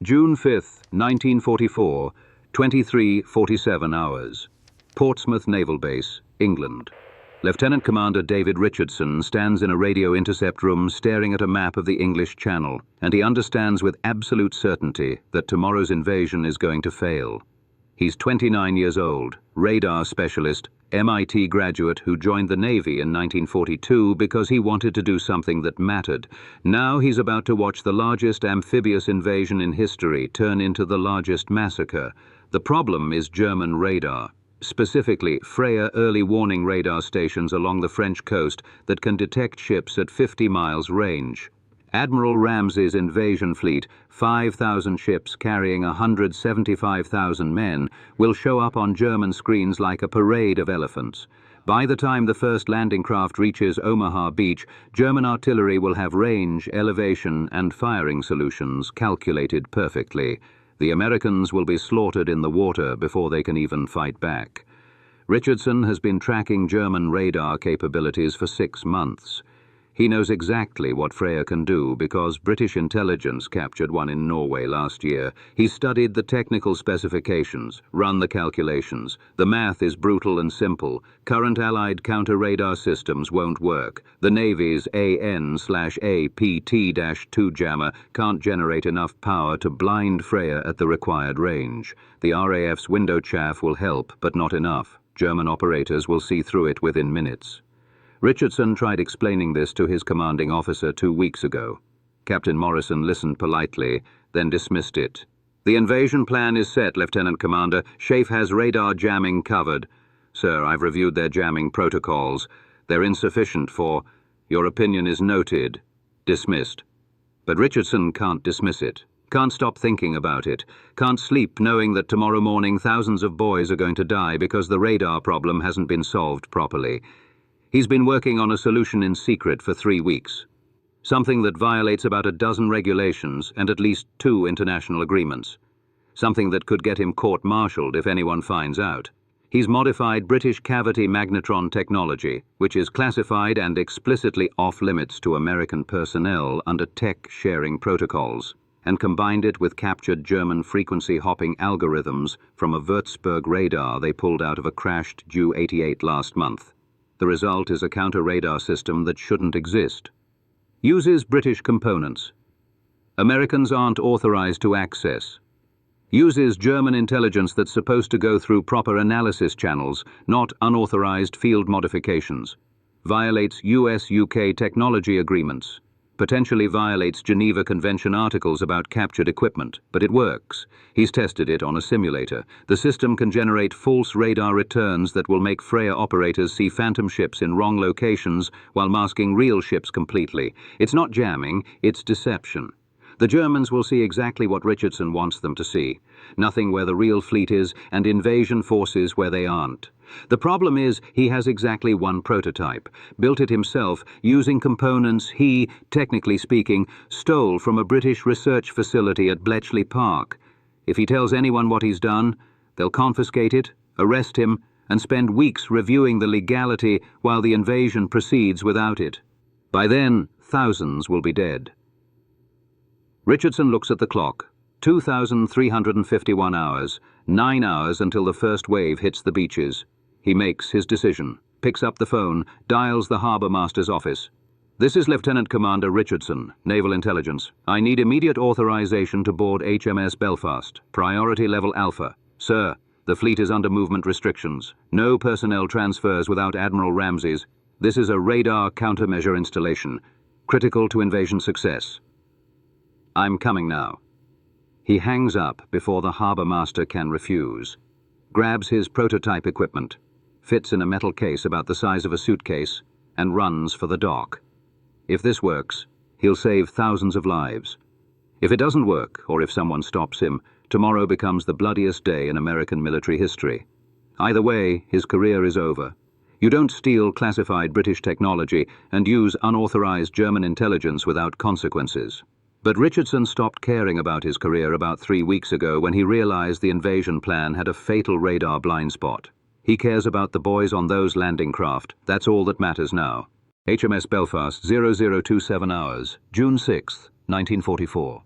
June 5, 1944, 23:47 hours. Portsmouth Naval Base, England. Lieutenant Commander David Richardson stands in a radio intercept room staring at a map of the English Channel, and he understands with absolute certainty that tomorrow's invasion is going to fail. He's 29 years old, radar specialist, MIT graduate who joined the Navy in 1942 because he wanted to do something that mattered. Now he's about to watch the largest amphibious invasion in history turn into the largest massacre. The problem is German radar. Specifically, Freya early warning radar stations along the French coast that can detect ships at 50 miles range. Admiral Ramsay's invasion fleet, 5,000 ships carrying 175,000 men, will show up on German screens like a parade of elephants. By the time the first landing craft reaches Omaha Beach, German artillery will have range, elevation, and firing solutions calculated perfectly. The Americans will be slaughtered in the water before they can even fight back. Richardson has been tracking German radar capabilities for 6 months. He knows exactly what Freya can do because British intelligence captured one in Norway last year. He studied the technical specifications, run the calculations. The math is brutal and simple. Current Allied counter-radar systems won't work. The Navy's AN/APT-2 jammer can't generate enough power to blind Freya at the required range. The RAF's window chaff will help, but not enough. German operators will see through it within minutes. Richardson tried explaining this to his commanding officer 2 weeks ago. Captain Morrison listened politely, then dismissed it. "The invasion plan is set, Lieutenant Commander. SHAEF has radar jamming covered. Sir, I've reviewed their jamming protocols. They're insufficient for... Your opinion is noted." Dismissed. But Richardson can't dismiss it. Can't stop thinking about it. Can't sleep knowing that tomorrow morning thousands of boys are going to die because the radar problem hasn't been solved properly. He's been working on a solution in secret for 3 weeks. Something that violates about a dozen regulations and at least 2 international agreements. Something that could get him court-martialed if anyone finds out. He's modified British cavity magnetron technology, which is classified and explicitly off-limits to American personnel under tech-sharing protocols, and combined it with captured German frequency-hopping algorithms from a Würzburg radar they pulled out of a crashed Ju-88 last month. The result is a counter-radar system that shouldn't exist. Uses British components. Americans aren't authorized to access. Uses German intelligence that's supposed to go through proper analysis channels, not unauthorized field modifications. Violates US-UK technology agreements. Potentially violates Geneva Convention articles about captured equipment, but it works. He's tested it on a simulator. The system can generate false radar returns that will make Freya operators see phantom ships in wrong locations while masking real ships completely. It's not jamming, it's deception. The Germans will see exactly what Richardson wants them to see. Nothing where the real fleet is, and invasion forces where they aren't. The problem is he has exactly one prototype, built it himself using components he, technically speaking, stole from a British research facility at Bletchley Park. If he tells anyone what he's done, they'll confiscate it, arrest him, and spend weeks reviewing the legality while the invasion proceeds without it. By then, thousands will be dead. Richardson looks at the clock. 2,351 hours, 9 hours until the first wave hits the beaches. He makes his decision, picks up the phone, dials the Harbour Master's office. "This is Lieutenant Commander Richardson, Naval Intelligence. I need immediate authorization to board HMS Belfast, priority level Alpha. Sir, the fleet is under movement restrictions. No personnel transfers without Admiral Ramsay's. This is a radar countermeasure installation, critical to invasion success. I'm coming now." He hangs up before the Harbour Master can refuse. Grabs his prototype equipment, fits in a metal case about the size of a suitcase, and runs for the dock. If this works, he'll save thousands of lives. If it doesn't work, or if someone stops him, tomorrow becomes the bloodiest day in American military history. Either way, his career is over. You don't steal classified British technology and use unauthorized German intelligence without consequences. But Richardson stopped caring about his career about 3 weeks ago when he realized the invasion plan had a fatal radar blind spot. He cares about the boys on those landing craft. That's all that matters now. HMS Belfast, 0027 hours, June 6, 1944.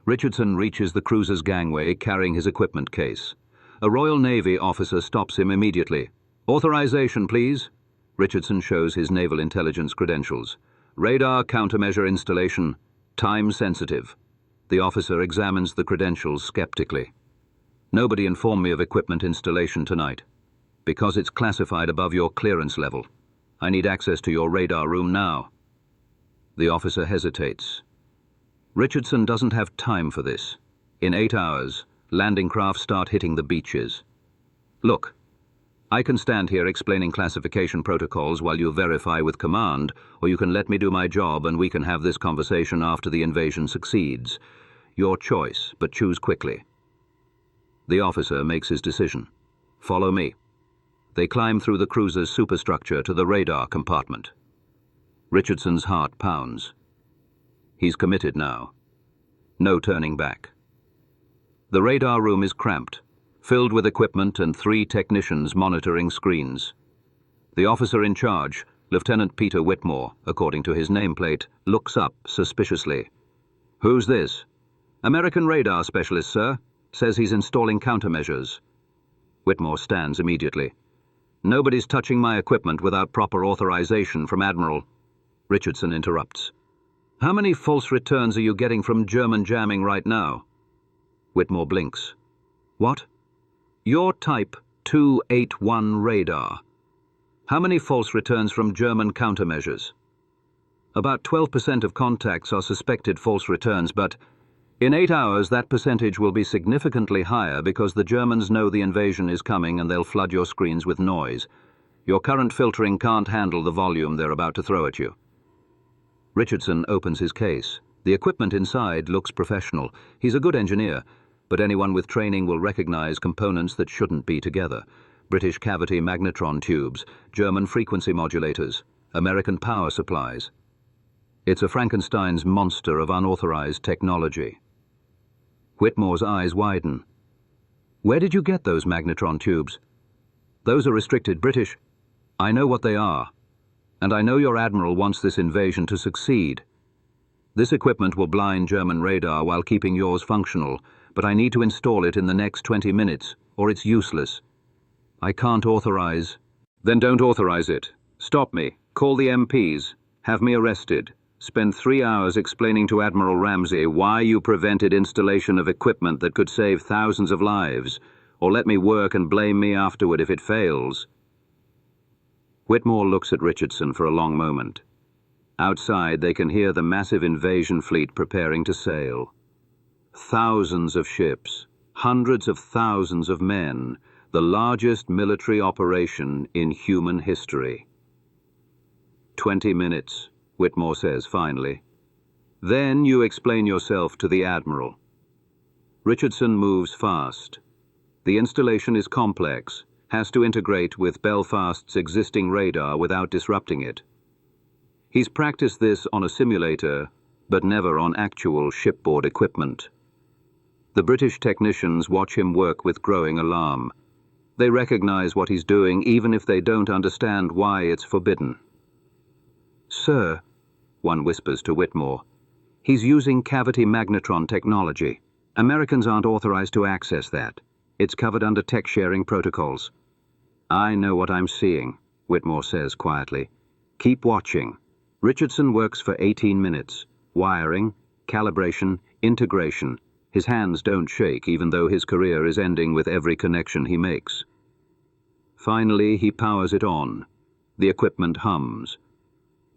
Richardson reaches the cruiser's gangway carrying his equipment case. A Royal Navy officer stops him immediately. "Authorization, please." Richardson shows his naval intelligence credentials. "Radar countermeasure installation. Time sensitive." The officer examines the credentials skeptically. "Nobody informed me of equipment installation tonight. Because it's classified above your clearance level. I need access to your radar room now." The officer hesitates. Richardson doesn't have time for this. In 8 hours, landing craft start hitting the beaches. "Look, I can stand here explaining classification protocols while you verify with command, or you can let me do my job and we can have this conversation after the invasion succeeds. Your choice, but choose quickly." The officer makes his decision. "Follow me." They climb through the cruiser's superstructure to the radar compartment. Richardson's heart pounds. He's committed now. No turning back. The radar room is cramped, filled with equipment and 3 technicians monitoring screens. The officer in charge, Lieutenant Peter Whitmore, according to his nameplate, looks up suspiciously. "Who's this?" "American radar specialist, sir. Says he's installing countermeasures." Whitmore stands immediately. "Nobody's touching my equipment without proper authorization from Admiral." Richardson interrupts. "How many false returns are you getting from German jamming right now?" Whitmore blinks. "What?" "Your Type 281 radar. How many false returns from German countermeasures?" "About 12% of contacts are suspected false returns, but in 8 hours that percentage will be significantly higher because the Germans know the invasion is coming and they'll flood your screens with noise. Your current filtering can't handle the volume they're about to throw at you." Richardson opens his case. The equipment inside looks professional. He's a good engineer, but anyone with training will recognize components that shouldn't be together. British cavity magnetron tubes, German frequency modulators, American power supplies. It's a Frankenstein's monster of unauthorized technology. Whitmore's eyes widen. "Where did you get those magnetron tubes?" "Those are restricted British." "I know what they are. And I know your Admiral wants this invasion to succeed. This equipment will blind German radar while keeping yours functional, but I need to install it in the next 20 minutes, or it's useless. I can't authorize." "Then don't authorize it. Stop me. Call the MPs. Have me arrested. Spend 3 hours explaining to Admiral Ramsey why you prevented installation of equipment that could save thousands of lives, or let me work and blame me afterward if it fails." Whitmore looks at Richardson for a long moment. Outside, they can hear the massive invasion fleet preparing to sail. Thousands of ships, hundreds of thousands of men, the largest military operation in human history. 20 minutes, Whitmore says finally. "Then you explain yourself to the Admiral." Richardson moves fast. The installation is complex, has to integrate with Belfast's existing radar without disrupting it. He's practiced this on a simulator, but never on actual shipboard equipment. The British technicians watch him work with growing alarm. They recognize what he's doing even if they don't understand why it's forbidden. "Sir," one whispers to Whitmore, "he's using cavity magnetron technology. Americans aren't authorized to access that. It's covered under tech-sharing protocols." "I know what I'm seeing," Whitmore says quietly. "Keep watching." Richardson works for 18 minutes. Wiring, calibration, integration. His hands don't shake even though his career is ending with every connection he makes. Finally, he powers it on. The equipment hums.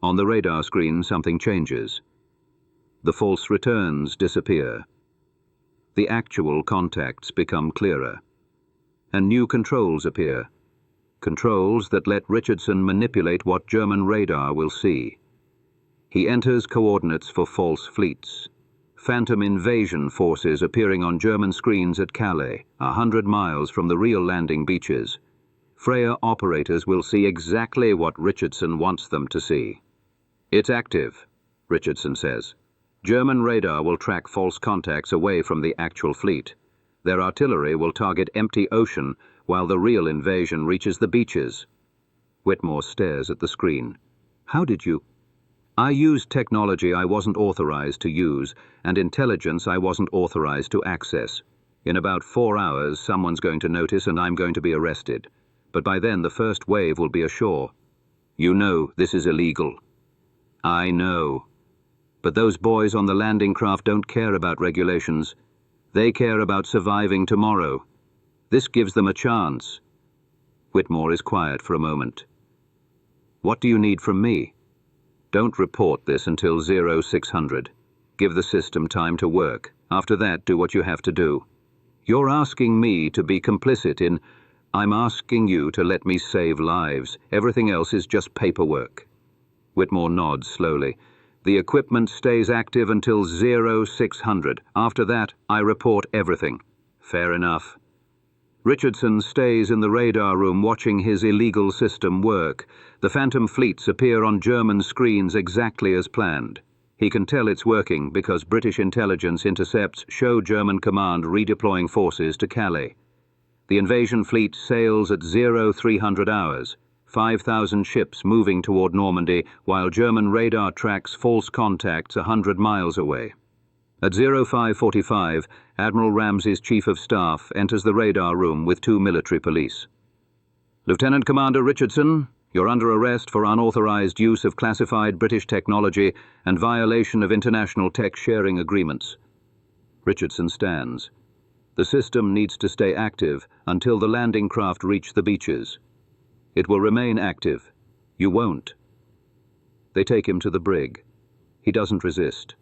On the radar screen, something changes. The false returns disappear. The actual contacts become clearer. And new controls appear. Controls that let Richardson manipulate what German radar will see. He enters coordinates for false fleets. Phantom invasion forces appearing on German screens at Calais, 100 miles from the real landing beaches. Freya operators will see exactly what Richardson wants them to see. "It's active," Richardson says. "German radar will track false contacts away from the actual fleet. Their artillery will target empty ocean while the real invasion reaches the beaches." Whitmore stares at the screen. "How did you—" I used technology I wasn't authorized to use, and intelligence I wasn't authorized to access. In about 4 hours, someone's going to notice and I'm going to be arrested. But by then, the first wave will be ashore. You know this is illegal. I know. But those boys on the landing craft don't care about regulations. They care about surviving tomorrow. This gives them a chance. Whitmore is quiet for a moment. What do you need from me? Don't report this until 0600. Give the system time to work. After that, do what you have to do. You're asking me to be complicit in... I'm asking you to let me save lives. Everything else is just paperwork. Whitmore nods slowly. The equipment stays active until 0600. After that, I report everything. Fair enough. Richardson stays in the radar room watching his illegal system work. The phantom fleets appear on German screens exactly as planned. He can tell it's working because British intelligence intercepts show German command redeploying forces to Calais. The invasion fleet sails at 0300 hours, 5,000 ships moving toward Normandy while German radar tracks false contacts 100 miles away. At 0545, Admiral Ramsey's Chief of Staff enters the radar room with 2 military police. Lieutenant Commander Richardson, you're under arrest for unauthorized use of classified British technology and violation of international tech sharing agreements. Richardson stands. The system needs to stay active until the landing craft reach the beaches. It will remain active. You won't. They take him to the brig. He doesn't resist.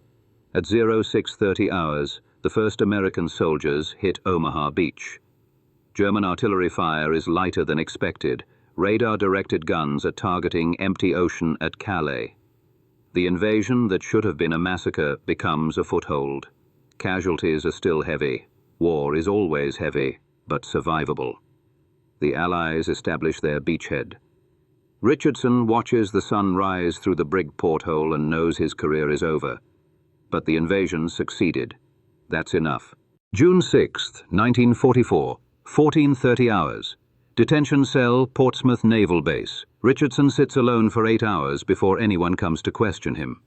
At 0630 hours, the first American soldiers hit Omaha Beach. German artillery fire is lighter than expected. Radar-directed guns are targeting empty ocean at Calais. The invasion that should have been a massacre becomes a foothold. Casualties are still heavy. War is always heavy, but survivable. The Allies establish their beachhead. Richardson watches the sun rise through the brig porthole and knows his career is over. But the invasion succeeded. That's enough. June 6, 1944, 14:30 hours. Detention cell, Portsmouth Naval Base. Richardson sits alone for 8 hours before anyone comes to question him.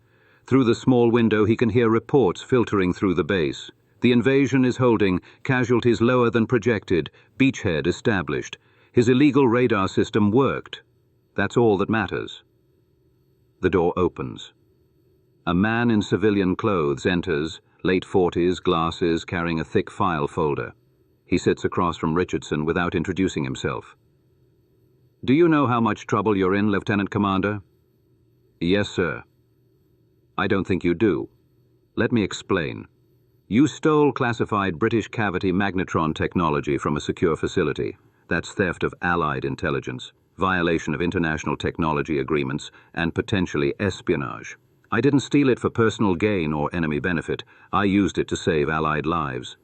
Through the small window he can hear reports filtering through the base. The invasion is holding, casualties lower than projected, beachhead established. His illegal radar system worked. That's all that matters. The door opens. A man in civilian clothes enters, late 40s, glasses, carrying a thick file folder. He sits across from Richardson without introducing himself. Do you know how much trouble you're in, Lieutenant Commander? Yes, sir. I don't think you do. Let me explain. You stole classified British cavity magnetron technology from a secure facility. That's theft of Allied intelligence, violation of international technology agreements, and potentially espionage. I didn't steal it for personal gain or enemy benefit. I used it to save Allied lives.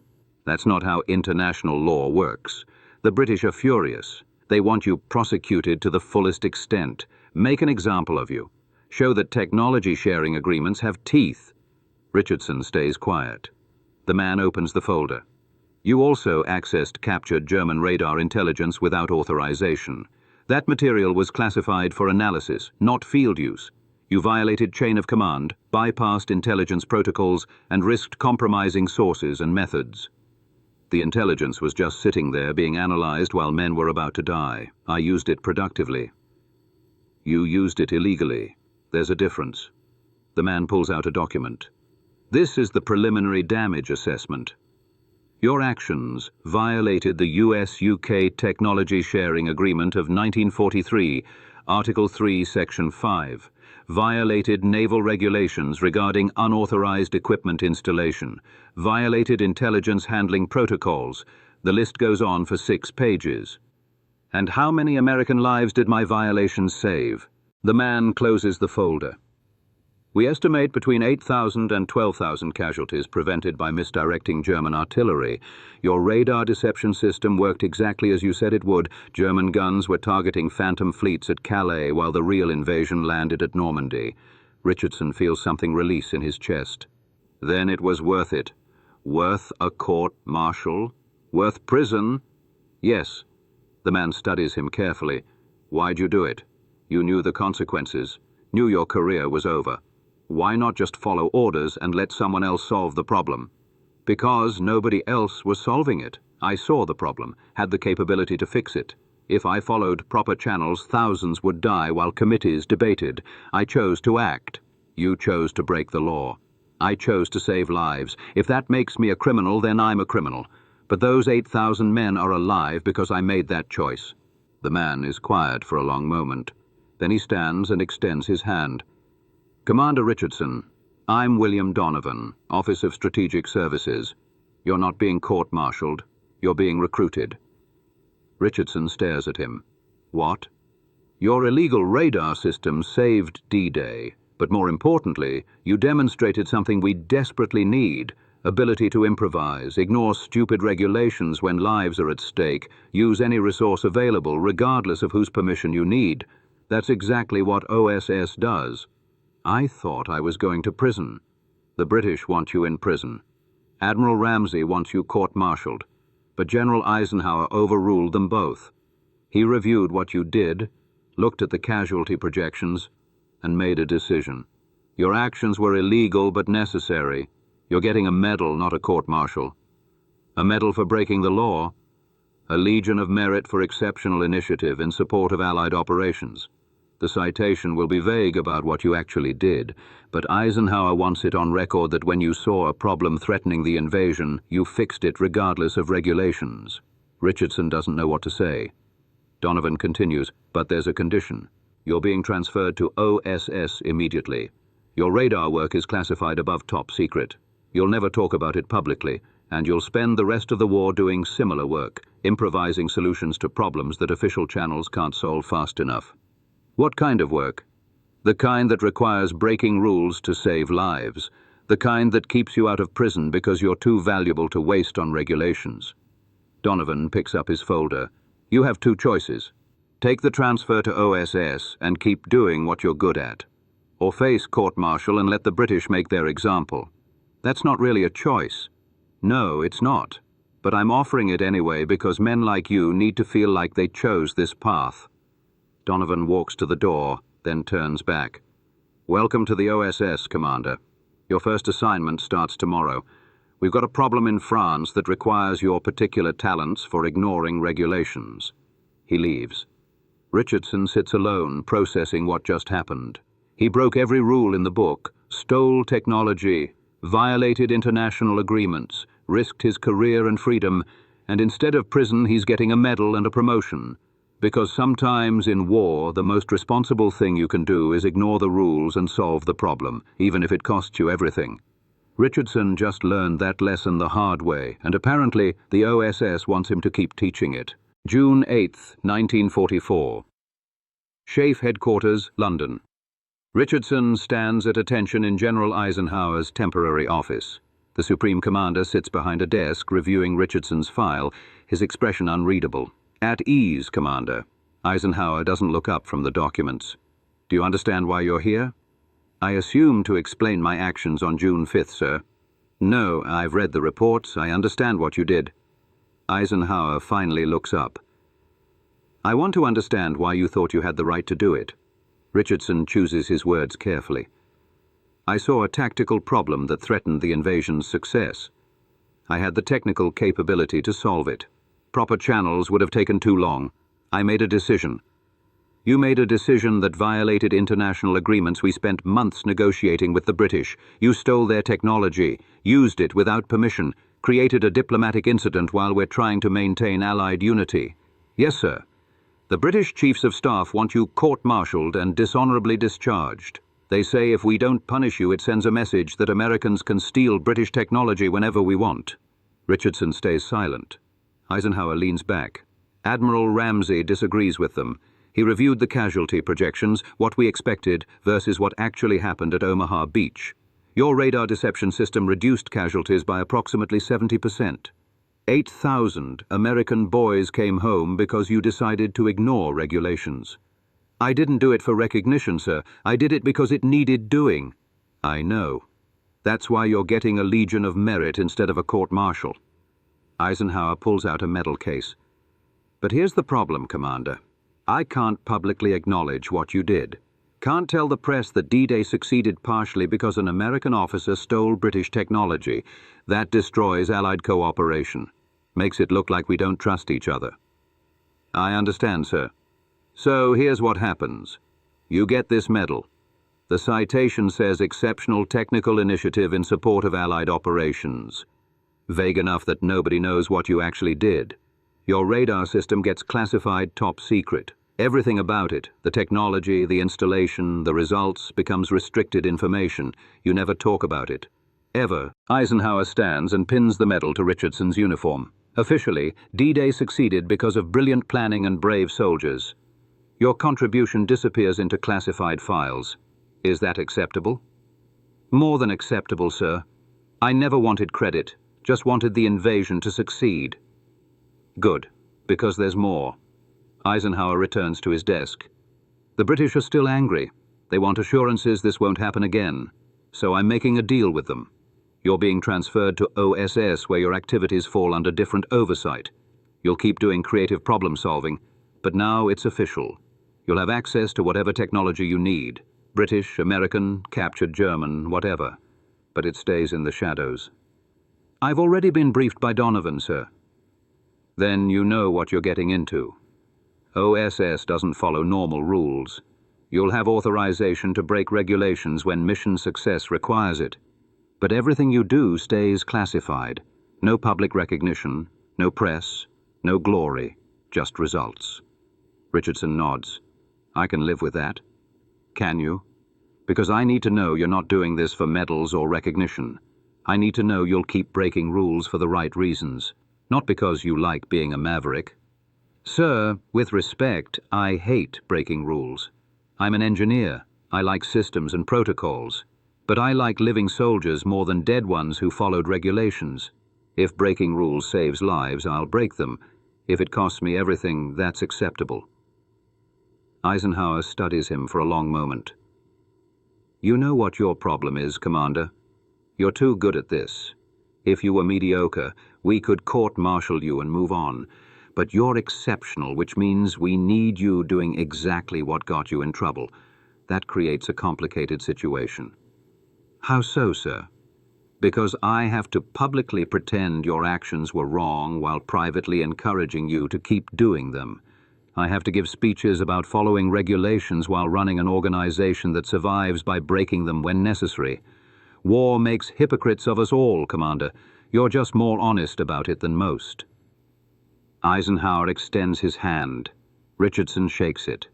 That's not how international law works. The British are furious. They want you prosecuted to the fullest extent. Make an example of you. Show that technology sharing agreements have teeth. Richardson stays quiet. The man opens the folder. You also accessed captured German radar intelligence without authorization. That material was classified for analysis, not field use. You violated chain of command, bypassed intelligence protocols, and risked compromising sources and methods. The intelligence was just sitting there being analyzed while men were about to die. I used it productively. You used it illegally. There's a difference. The man pulls out a document. This is the preliminary damage assessment. Your actions violated the US-UK Technology Sharing Agreement of 1943, Article 3, Section 5. Violated naval regulations regarding unauthorized equipment installation, violated intelligence handling protocols. The list goes on for 6 pages. And how many American lives did my violations save? The man closes the folder. We estimate between 8,000 and 12,000 casualties prevented by misdirecting German artillery. Your radar deception system worked exactly as you said it would. German guns were targeting phantom fleets at Calais while the real invasion landed at Normandy. Richardson feels something release in his chest. Then it was worth it. Worth a court-martial? Worth prison? Yes. The man studies him carefully. Why'd you do it? You knew the consequences. Knew your career was over. Why not just follow orders and let someone else solve the problem? Because nobody else was solving it. I saw the problem, had the capability to fix it. If I followed proper channels, thousands would die while committees debated. I chose to act. You chose to break the law. I chose to save lives. If that makes me a criminal, then I'm a criminal. But those 8,000 men are alive because I made that choice. The man is quiet for a long moment. Then he stands and extends his hand. Commander Richardson, I'm William Donovan, Office of Strategic Services. You're not being court-martialed. You're being recruited. Richardson stares at him. What? Your illegal radar system saved D-Day, but more importantly, you demonstrated something we desperately need: ability to improvise, ignore stupid regulations when lives are at stake, use any resource available regardless of whose permission you need. That's exactly what OSS does. I thought I was going to prison. The British want you in prison. Admiral Ramsay wants you court-martialed. But General Eisenhower overruled them both. He reviewed what you did, looked at the casualty projections, and made a decision. Your actions were illegal but necessary. You're getting a medal, not a court-martial. A medal for breaking the law, a Legion of Merit for exceptional initiative in support of Allied operations. The citation will be vague about what you actually did, but Eisenhower wants it on record that when you saw a problem threatening the invasion, you fixed it regardless of regulations. Richardson doesn't know what to say. Donovan continues, but there's a condition. You're being transferred to OSS immediately. Your radar work is classified above top secret. You'll never talk about it publicly, and you'll spend the rest of the war doing similar work, improvising solutions to problems that official channels can't solve fast enough. What kind of work? The kind that requires breaking rules to save lives. The kind that keeps you out of prison because you're too valuable to waste on regulations. Donovan picks up his folder. You have two choices. Take the transfer to OSS and keep doing what you're good at. Or face court-martial and let the British make their example. That's not really a choice. No, it's not. But I'm offering it anyway because men like you need to feel like they chose this path. Donovan walks to the door, then turns back. Welcome to the OSS, Commander. Your first assignment starts tomorrow. We've got a problem in France that requires your particular talents for ignoring regulations. He leaves. Richardson sits alone, processing what just happened. He broke every rule in the book, stole technology, violated international agreements, risked his career and freedom, and instead of prison, he's getting a medal and a promotion. Because sometimes in war, the most responsible thing you can do is ignore the rules and solve the problem, even if it costs you everything. Richardson just learned that lesson the hard way, and apparently the OSS wants him to keep teaching it. June 8, 1944. SHAEF Headquarters, London. Richardson stands at attention in General Eisenhower's temporary office. The Supreme Commander sits behind a desk reviewing Richardson's file, his expression unreadable. At ease, Commander. Eisenhower doesn't look up from the documents. Do you understand why you're here? I assume to explain my actions on June 5th, sir. No, I've read the reports. I understand what you did. Eisenhower finally looks up. I want to understand why you thought you had the right to do it. Richardson chooses his words carefully. I saw a tactical problem that threatened the invasion's success. I had the technical capability to solve it. Proper channels would have taken too long. I made a decision. You made a decision that violated international agreements we spent months negotiating with the British. You stole their technology, used it without permission, created a diplomatic incident while we're trying to maintain Allied unity. Yes, sir. The British Chiefs of Staff want you court-martialed and dishonorably discharged. They say if we don't punish you, it sends a message that Americans can steal British technology whenever we want. Richardson stays silent. Eisenhower leans back. Admiral Ramsay disagrees with them. He reviewed the casualty projections, what we expected versus what actually happened at Omaha Beach. Your radar deception system reduced casualties by approximately 70%. 8,000 American boys came home because you decided to ignore regulations. I didn't do it for recognition, sir. I did it because it needed doing. I know. That's why you're getting a Legion of Merit instead of a court-martial. Eisenhower pulls out a medal case. But here's the problem, Commander. I can't publicly acknowledge what you did. Can't tell the press that D-Day succeeded partially because an American officer stole British technology. That destroys Allied cooperation. Makes it look like we don't trust each other. I understand, sir. So here's what happens. You get this medal. The citation says exceptional technical initiative in support of Allied operations. Vague enough that nobody knows what you actually did. Your radar system gets classified top secret. Everything about it, the technology, the installation, the results, becomes restricted information. You never talk about it. Ever. Eisenhower stands and pins the medal to Richardson's uniform. Officially, D-Day succeeded because of brilliant planning and brave soldiers. Your contribution disappears into classified files. Is that acceptable? More than acceptable, sir. I never wanted credit, just wanted the invasion to succeed. Good, because there's more. Eisenhower returns to his desk. The British are still angry. They want assurances this won't happen again. So I'm making a deal with them. You're being transferred to OSS, where your activities fall under different oversight. You'll keep doing creative problem solving, but now it's official. You'll have access to whatever technology you need. British, American, captured German, whatever. But it stays in the shadows. I've already been briefed by Donovan, sir. Then you know what you're getting into. OSS doesn't follow normal rules. You'll have authorization to break regulations when mission success requires it. But everything you do stays classified. No public recognition, no press, no glory, just results. Richardson nods. I can live with that. Can you? Because I need to know you're not doing this for medals or recognition. I need to know you'll keep breaking rules for the right reasons, not because you like being a maverick. Sir, with respect, I hate breaking rules. I'm an engineer. I like systems and protocols. But I like living soldiers more than dead ones who followed regulations. If breaking rules saves lives, I'll break them. If it costs me everything, that's acceptable. Eisenhower studies him for a long moment. You know what your problem is, Commander. You're too good at this. If you were mediocre, we could court-martial you and move on. But you're exceptional, which means we need you doing exactly what got you in trouble. That creates a complicated situation. How so, sir? Because I have to publicly pretend your actions were wrong while privately encouraging you to keep doing them. I have to give speeches about following regulations while running an organization that survives by breaking them when necessary. War makes hypocrites of us all, Commander. You're just more honest about it than most. Eisenhower extends his hand. Richardson shakes it.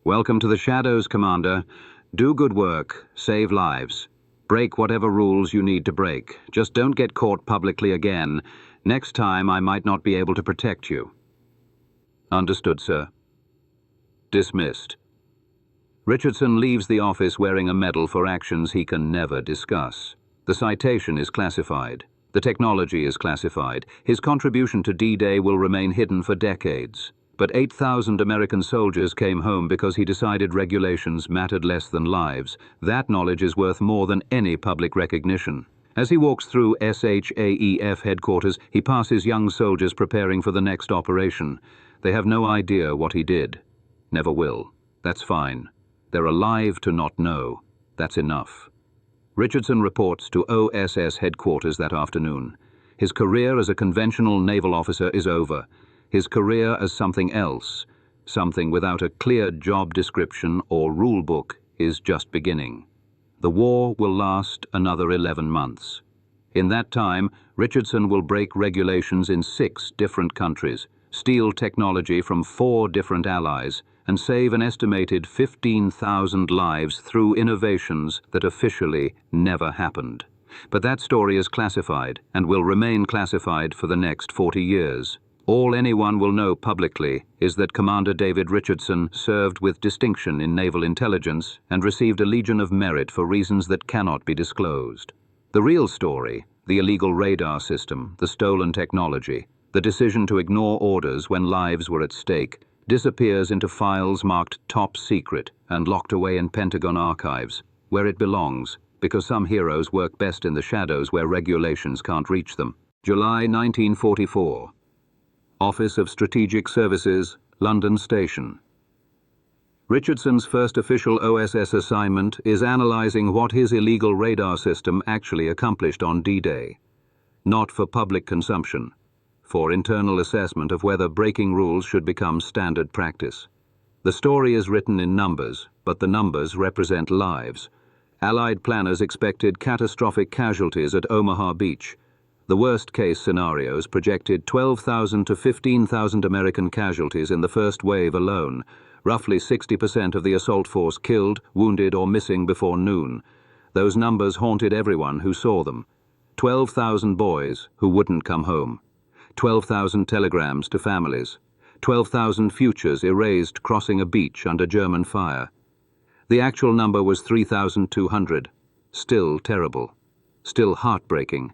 Welcome to the shadows, Commander. Do good work, save lives. Break whatever rules you need to break. Just don't get caught publicly again. Next time I might not be able to protect you. Understood, sir. Dismissed. Richardson leaves the office wearing a medal for actions he can never discuss. The citation is classified. The technology is classified. His contribution to D-Day will remain hidden for decades. But 8,000 American soldiers came home because he decided regulations mattered less than lives. That knowledge is worth more than any public recognition. As he walks through SHAEF headquarters, he passes young soldiers preparing for the next operation. They have no idea what he did. Never will. That's fine. They're alive to not know. That's enough. Richardson reports to OSS headquarters that afternoon. His career as a conventional naval officer is over. His career as something else, something without a clear job description or rule book, is just beginning. The war will last another 11 months. In that time, Richardson will break regulations in 6 different countries, steal technology from 4 different allies, and save an estimated 15,000 lives through innovations that officially never happened. But that story is classified and will remain classified for the next 40 years. All anyone will know publicly is that Commander David Richardson served with distinction in naval intelligence and received a Legion of Merit for reasons that cannot be disclosed. The real story, the illegal radar system, the stolen technology, the decision to ignore orders when lives were at stake, disappears into files marked top secret and locked away in Pentagon archives, where it belongs, because some heroes work best in the shadows where regulations can't reach them. July 1944. Office of Strategic Services, London Station. Richardson's first official OSS assignment is analyzing what his illegal radar system actually accomplished on D-Day. Not for public consumption, for internal assessment of whether breaking rules should become standard practice. The story is written in numbers, but the numbers represent lives. Allied planners expected catastrophic casualties at Omaha Beach. The worst-case scenarios projected 12,000 to 15,000 American casualties in the first wave alone, roughly 60% of the assault force killed, wounded, or missing before noon. Those numbers haunted everyone who saw them. 12,000 boys who wouldn't come home. 12,000 telegrams to families. 12,000 futures erased crossing a beach under German fire. The actual number was 3,200. Still terrible. Still heartbreaking.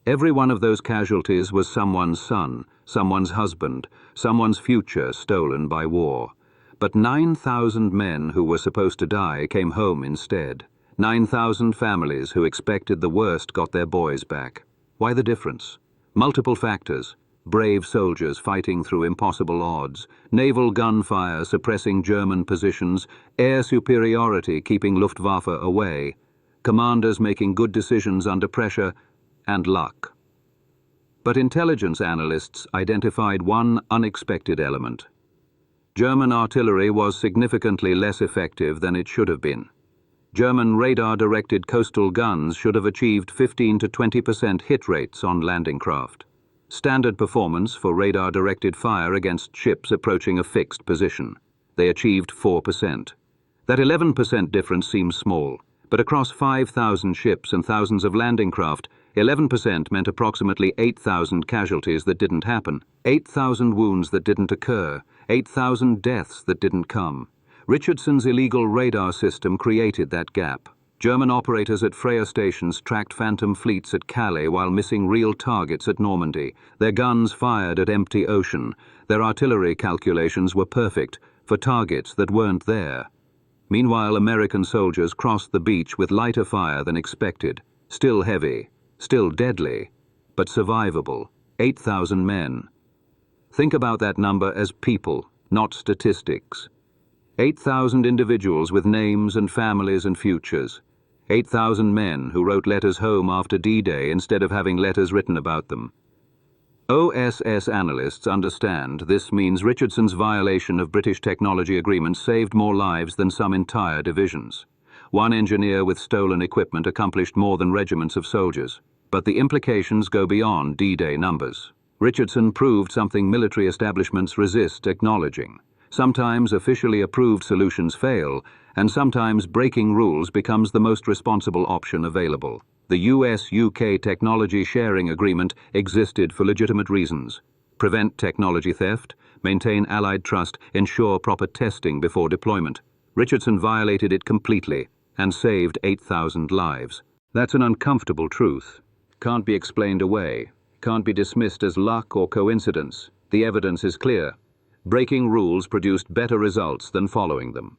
Every one of those casualties was someone's son, someone's husband, someone's future stolen by war. But 9,000 men who were supposed to die came home instead. 9,000 families who expected the worst got their boys back. Why the difference? Multiple factors. Brave soldiers fighting through impossible odds, naval gunfire suppressing German positions, air superiority keeping Luftwaffe away, commanders making good decisions under pressure, and luck. But intelligence analysts identified one unexpected element. German artillery was significantly less effective than it should have been. German radar-directed coastal guns should have achieved 15 to 20% hit rates on landing craft. Standard performance for radar-directed fire against ships approaching a fixed position. They achieved 4%. That 11% difference seems small, but across 5,000 ships and thousands of landing craft, 11% meant approximately 8,000 casualties that didn't happen, 8,000 wounds that didn't occur, 8,000 deaths that didn't come. Richardson's illegal radar system created that gap. German operators at Freya stations tracked phantom fleets at Calais while missing real targets at Normandy. Their guns fired at empty ocean. Their artillery calculations were perfect for targets that weren't there. Meanwhile, American soldiers crossed the beach with lighter fire than expected. Still heavy, still deadly, but survivable. 8,000 men. Think about that number as people, not statistics. 8,000 individuals with names and families and futures. 8,000 men who wrote letters home after D-Day instead of having letters written about them. OSS analysts understand this means Richardson's violation of British technology agreements saved more lives than some entire divisions. One engineer with stolen equipment accomplished more than regiments of soldiers. But the implications go beyond D-Day numbers. Richardson proved something military establishments resist acknowledging. Sometimes officially approved solutions fail, and sometimes breaking rules becomes the most responsible option available. The US-UK Technology Sharing Agreement existed for legitimate reasons. Prevent technology theft, maintain Allied trust, ensure proper testing before deployment. Richardson violated it completely and saved 8,000 lives. That's an uncomfortable truth. Can't be explained away. Can't be dismissed as luck or coincidence. The evidence is clear. Breaking rules produced better results than following them.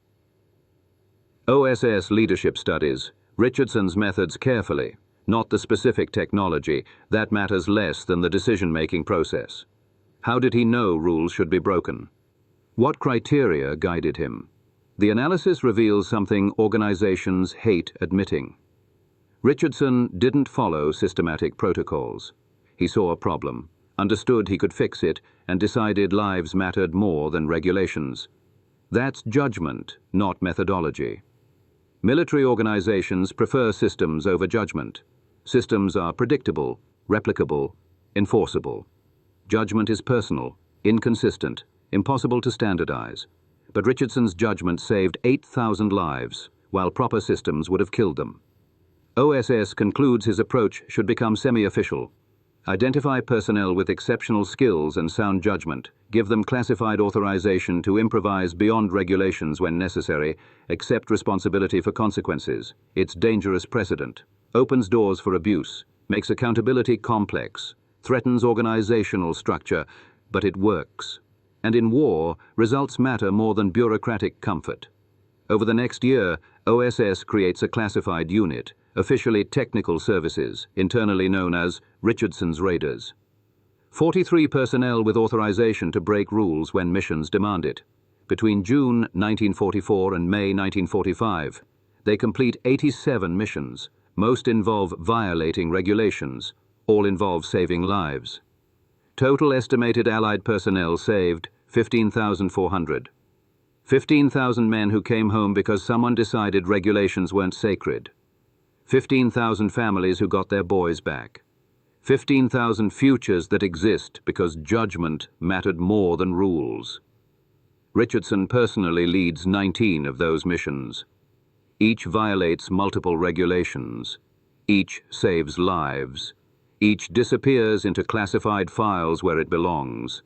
OSS leadership studies Richardson's methods carefully, not the specific technology. That matters less than the decision-making process. How did he know rules should be broken? What criteria guided him? The analysis reveals something organizations hate admitting. Richardson didn't follow systematic protocols. He saw a problem, understood he could fix it, and decided lives mattered more than regulations. That's judgment, not methodology. Military organizations prefer systems over judgment. Systems are predictable, replicable, enforceable. Judgment is personal, inconsistent, impossible to standardize. But Richardson's judgment saved 8,000 lives, while proper systems would have killed them. OSS concludes his approach should become semi-official. Identify personnel with exceptional skills and sound judgment. Give them classified authorization to improvise beyond regulations when necessary. Accept responsibility for consequences. It's dangerous precedent. Opens doors for abuse. Makes accountability complex. Threatens organizational structure. But it works. And in war, results matter more than bureaucratic comfort. Over the next year, OSS creates a classified unit, officially technical services, internally known as Richardson's Raiders. 43 personnel with authorization to break rules when missions demand it. Between June 1944 and May 1945, they complete 87 missions. Most involve violating regulations. All involve saving lives. Total estimated Allied personnel saved 15,400. 15,000 men who came home because someone decided regulations weren't sacred. 15,000 families who got their boys back. 15,000 futures that exist because judgment mattered more than rules. Richardson personally leads 19 of those missions. Each violates multiple regulations. Each saves lives. Each disappears into classified files where it belongs.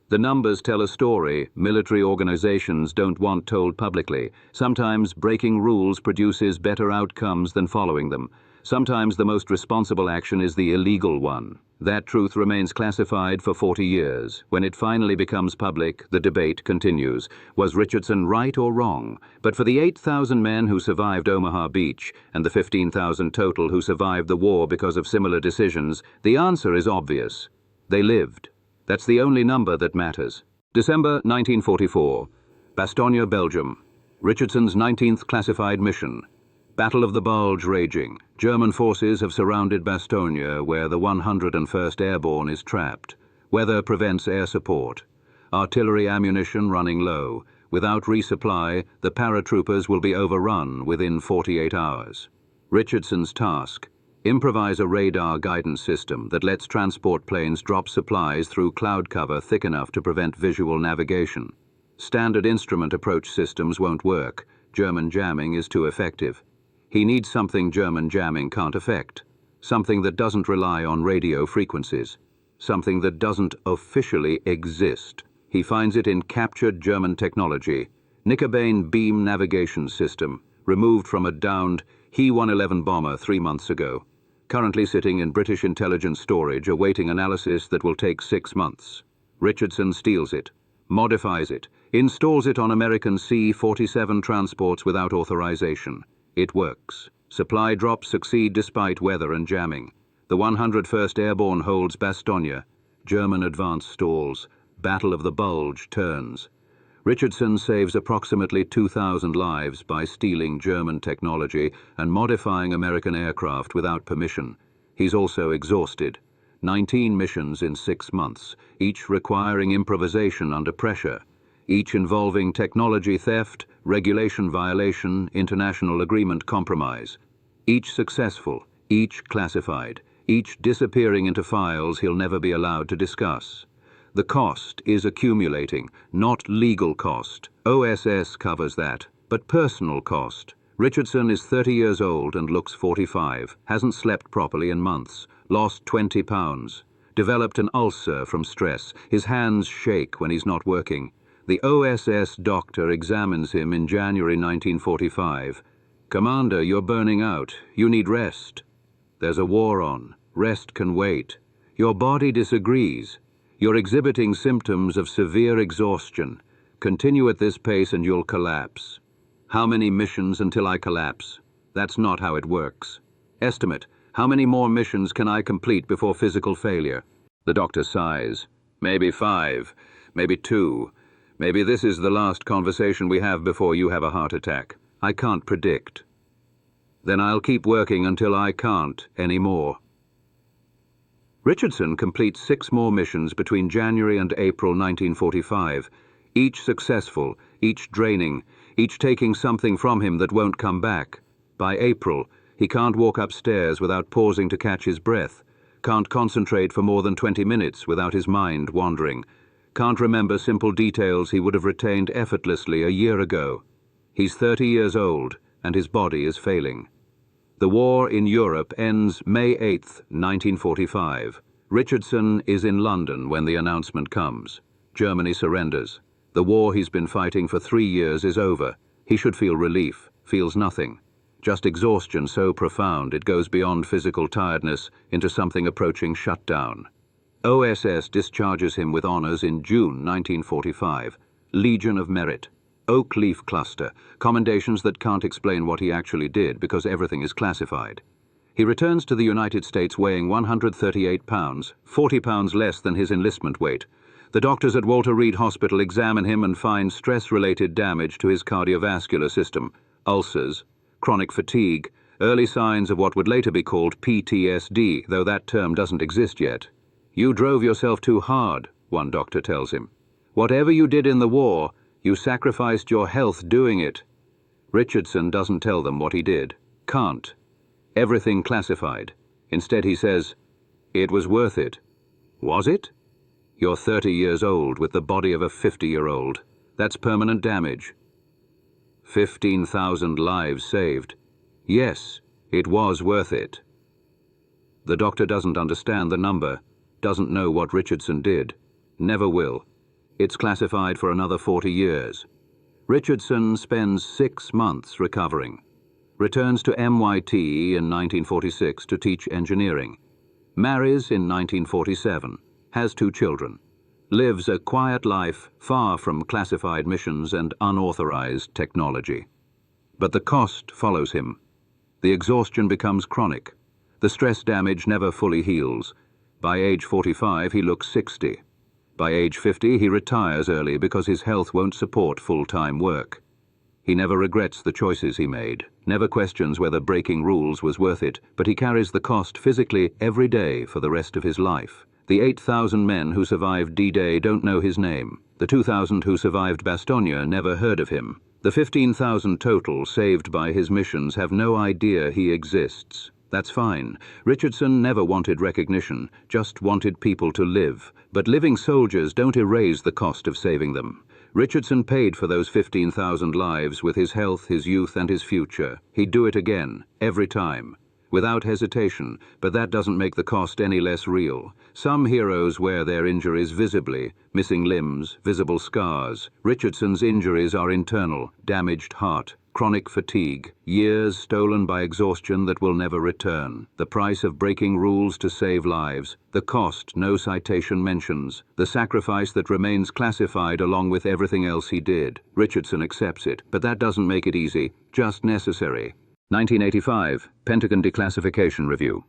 The numbers tell a story military organizations don't want told publicly. Sometimes breaking rules produces better outcomes than following them. Sometimes the most responsible action is the illegal one. That truth remains classified for 40 years. When it finally becomes public, the debate continues. Was Richardson right or wrong? But for the 8,000 men who survived Omaha Beach and the 15,000 total who survived the war because of similar decisions, the answer is obvious. They lived. That's the only number that matters. December 1944. Bastogne, Belgium. Richardson's 19th classified mission. Battle of the Bulge raging. German forces have surrounded Bastogne, where the 101st Airborne is trapped. Weather prevents air support. Artillery ammunition running low. Without resupply, the paratroopers will be overrun within 48 hours. Richardson's task: improvise a radar guidance system that lets transport planes drop supplies through cloud cover thick enough to prevent visual navigation. Standard instrument approach systems won't work. German jamming is too effective. He needs something German jamming can't affect. Something that doesn't rely on radio frequencies. Something that doesn't officially exist. He finds it in captured German technology. Knickerbane beam navigation system, removed from a downed He-111 bomber 3 months ago. Currently sitting in British intelligence storage awaiting analysis that will take 6 months. Richardson steals it, modifies it, installs it on American C-47 transports without authorization. It works. Supply drops succeed despite weather and jamming. The 101st Airborne holds Bastogne. German advance stalls. Battle of the Bulge turns. Richardson saves approximately 2,000 lives by stealing German technology and modifying American aircraft without permission. He's also exhausted. 19 missions in 6 months, each requiring improvisation under pressure, each involving technology theft, regulation violation, international agreement compromise. Each successful, each classified, each disappearing into files he'll never be allowed to discuss. The cost is accumulating, not legal cost. OSS covers that, but personal cost. Richardson is 30 years old and looks 45, hasn't slept properly in months, lost 20 pounds, developed an ulcer from stress, his hands shake when he's not working. The OSS doctor examines him in January 1945. "Commander, you're burning out. You need rest." "There's a war on. Rest can wait." "Your body disagrees. You're exhibiting symptoms of severe exhaustion. Continue at this pace and you'll collapse." "How many missions until I collapse?" "That's not how it works." "Estimate, how many more missions can I complete before physical failure?" The doctor sighs. "Maybe 5, maybe 2. Maybe this is the last conversation we have before you have a heart attack. I can't predict." "Then I'll keep working until I can't anymore." Richardson completes 6 more missions between January and April 1945, each successful, each draining, each taking something from him that won't come back. By April, he can't walk upstairs without pausing to catch his breath, can't concentrate for more than 20 minutes without his mind wandering, can't remember simple details he would have retained effortlessly a year ago. He's 30 years old, and his body is failing. The war in Europe ends May 8, 1945. Richardson is in London when the announcement comes. Germany surrenders. The war he's been fighting for 3 years is over. He should feel relief, feels nothing. Just exhaustion so profound it goes beyond physical tiredness into something approaching shutdown. OSS discharges him with honors in June 1945. Legion of Merit. Oak Leaf Cluster. Commendations that can't explain what he actually did because everything is classified. He returns to the United States weighing 138 pounds, 40 pounds less than his enlistment weight. The doctors at Walter Reed Hospital examine him and find stress-related damage to his cardiovascular system, ulcers, chronic fatigue, early signs of what would later be called PTSD, though that term doesn't exist yet. "You drove yourself too hard," one doctor tells him. "Whatever you did in the war, you sacrificed your health doing it." Richardson doesn't tell them what he did. Can't. Everything classified. Instead he says, "It was worth it." Was it? You're 30 years old with the body of a 50-year-old. That's permanent damage. 15,000 lives saved. Yes, it was worth it. The doctor doesn't understand the number, doesn't know what Richardson did, never will. It's classified for another 40 years. Richardson spends 6 months recovering. Returns to MIT in 1946 to teach engineering. Marries in 1947. Has 2 children. Lives a quiet life far from classified missions and unauthorized technology. But the cost follows him. The exhaustion becomes chronic. The stress damage never fully heals. By age 45, he looks 60. By age 50, he retires early because his health won't support full-time work. He never regrets the choices he made, never questions whether breaking rules was worth it, but he carries the cost physically every day for the rest of his life. The 8,000 men who survived D-Day don't know his name. The 2,000 who survived Bastogne never heard of him. The 15,000 total saved by his missions have no idea he exists. That's fine. Richardson never wanted recognition, just wanted people to live. But living soldiers don't erase the cost of saving them. Richardson paid for those 15,000 lives with his health, his youth, and his future. He'd do it again, every time. Without hesitation, but that doesn't make the cost any less real. Some heroes wear their injuries visibly, missing limbs, visible scars. Richardson's injuries are internal, damaged heart, chronic fatigue, years stolen by exhaustion that will never return. The price of breaking rules to save lives, the cost no citation mentions, the sacrifice that remains classified along with everything else he did. Richardson accepts it, but that doesn't make it easy, just necessary. 1985, Pentagon Declassification Review.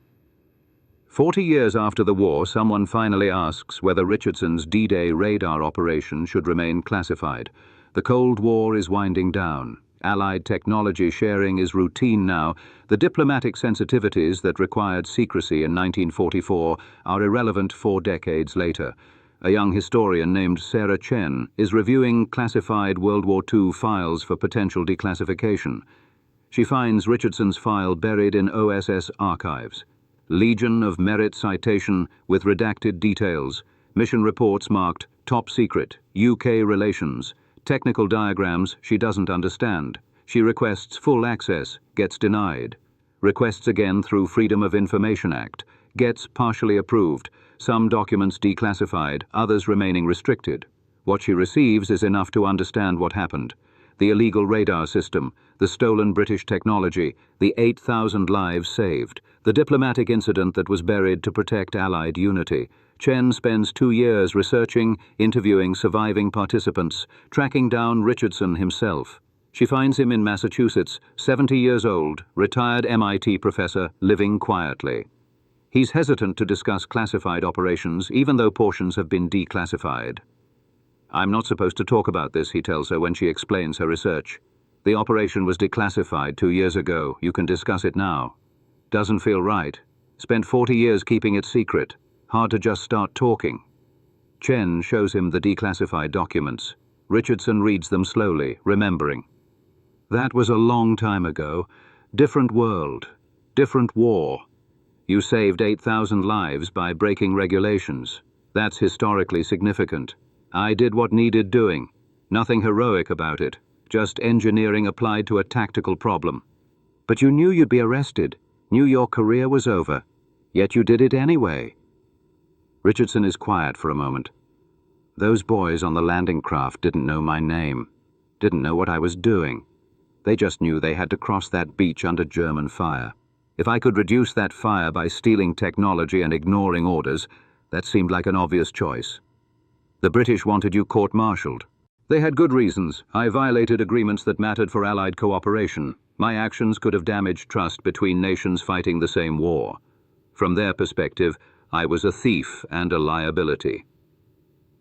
40 years after the war, someone finally asks whether Richardson's D-Day radar operation should remain classified. The Cold War is winding down. Allied technology sharing is routine now. The diplomatic sensitivities that required secrecy in 1944 are irrelevant 4 decades later. A young historian named Sarah Chen is reviewing classified World War II files for potential declassification. She finds Richardson's file buried in OSS archives. Legion of Merit citation with redacted details. Mission reports marked top secret, UK relations. Technical diagrams she doesn't understand. She requests full access, gets denied. Requests again through Freedom of Information Act. Gets partially approved. Some documents declassified, others remaining restricted. What she receives is enough to understand what happened. The illegal radar system, the stolen British technology, the 8,000 lives saved, the diplomatic incident that was buried to protect Allied unity. Chen spends 2 years researching, interviewing surviving participants, tracking down Richardson himself. She finds him in Massachusetts, 70 years old, retired MIT professor, living quietly. He's hesitant to discuss classified operations, even though portions have been declassified. "I'm not supposed to talk about this," he tells her when she explains her research. "The operation was declassified 2 years ago. You can discuss it now." Doesn't feel right. Spent 40 years keeping it secret. Hard to just start talking. Chen shows him the declassified documents. Richardson reads them slowly, remembering. "That was a long time ago. Different world. Different war. You saved 8,000 lives by breaking regulations. That's historically significant. I did what needed doing. Nothing heroic about it. Just engineering applied to a tactical problem. But you knew you'd be arrested. Knew your career was over. Yet you did it anyway." Richardson is quiet for a moment. "Those boys on the landing craft didn't know my name. Didn't know what I was doing. They just knew they had to cross that beach under German fire. If I could reduce that fire by stealing technology and ignoring orders, that seemed like an obvious choice. The British wanted you court-martialed. They had good reasons. I violated agreements that mattered for Allied cooperation. My actions could have damaged trust between nations fighting the same war. From their perspective, I was a thief and a liability."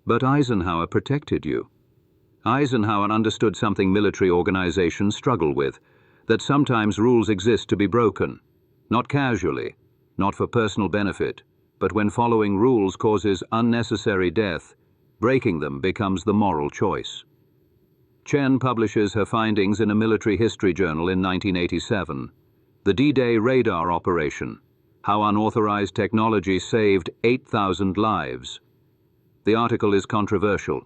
But Eisenhower protected you. Eisenhower understood something military organizations struggle with, that sometimes rules exist to be broken, not casually, not for personal benefit, but when following rules causes unnecessary death, breaking them becomes the moral choice. Chen publishes her findings in a military history journal in 1987. The D-Day radar operation, how unauthorized technology saved 8,000 lives. The article is controversial.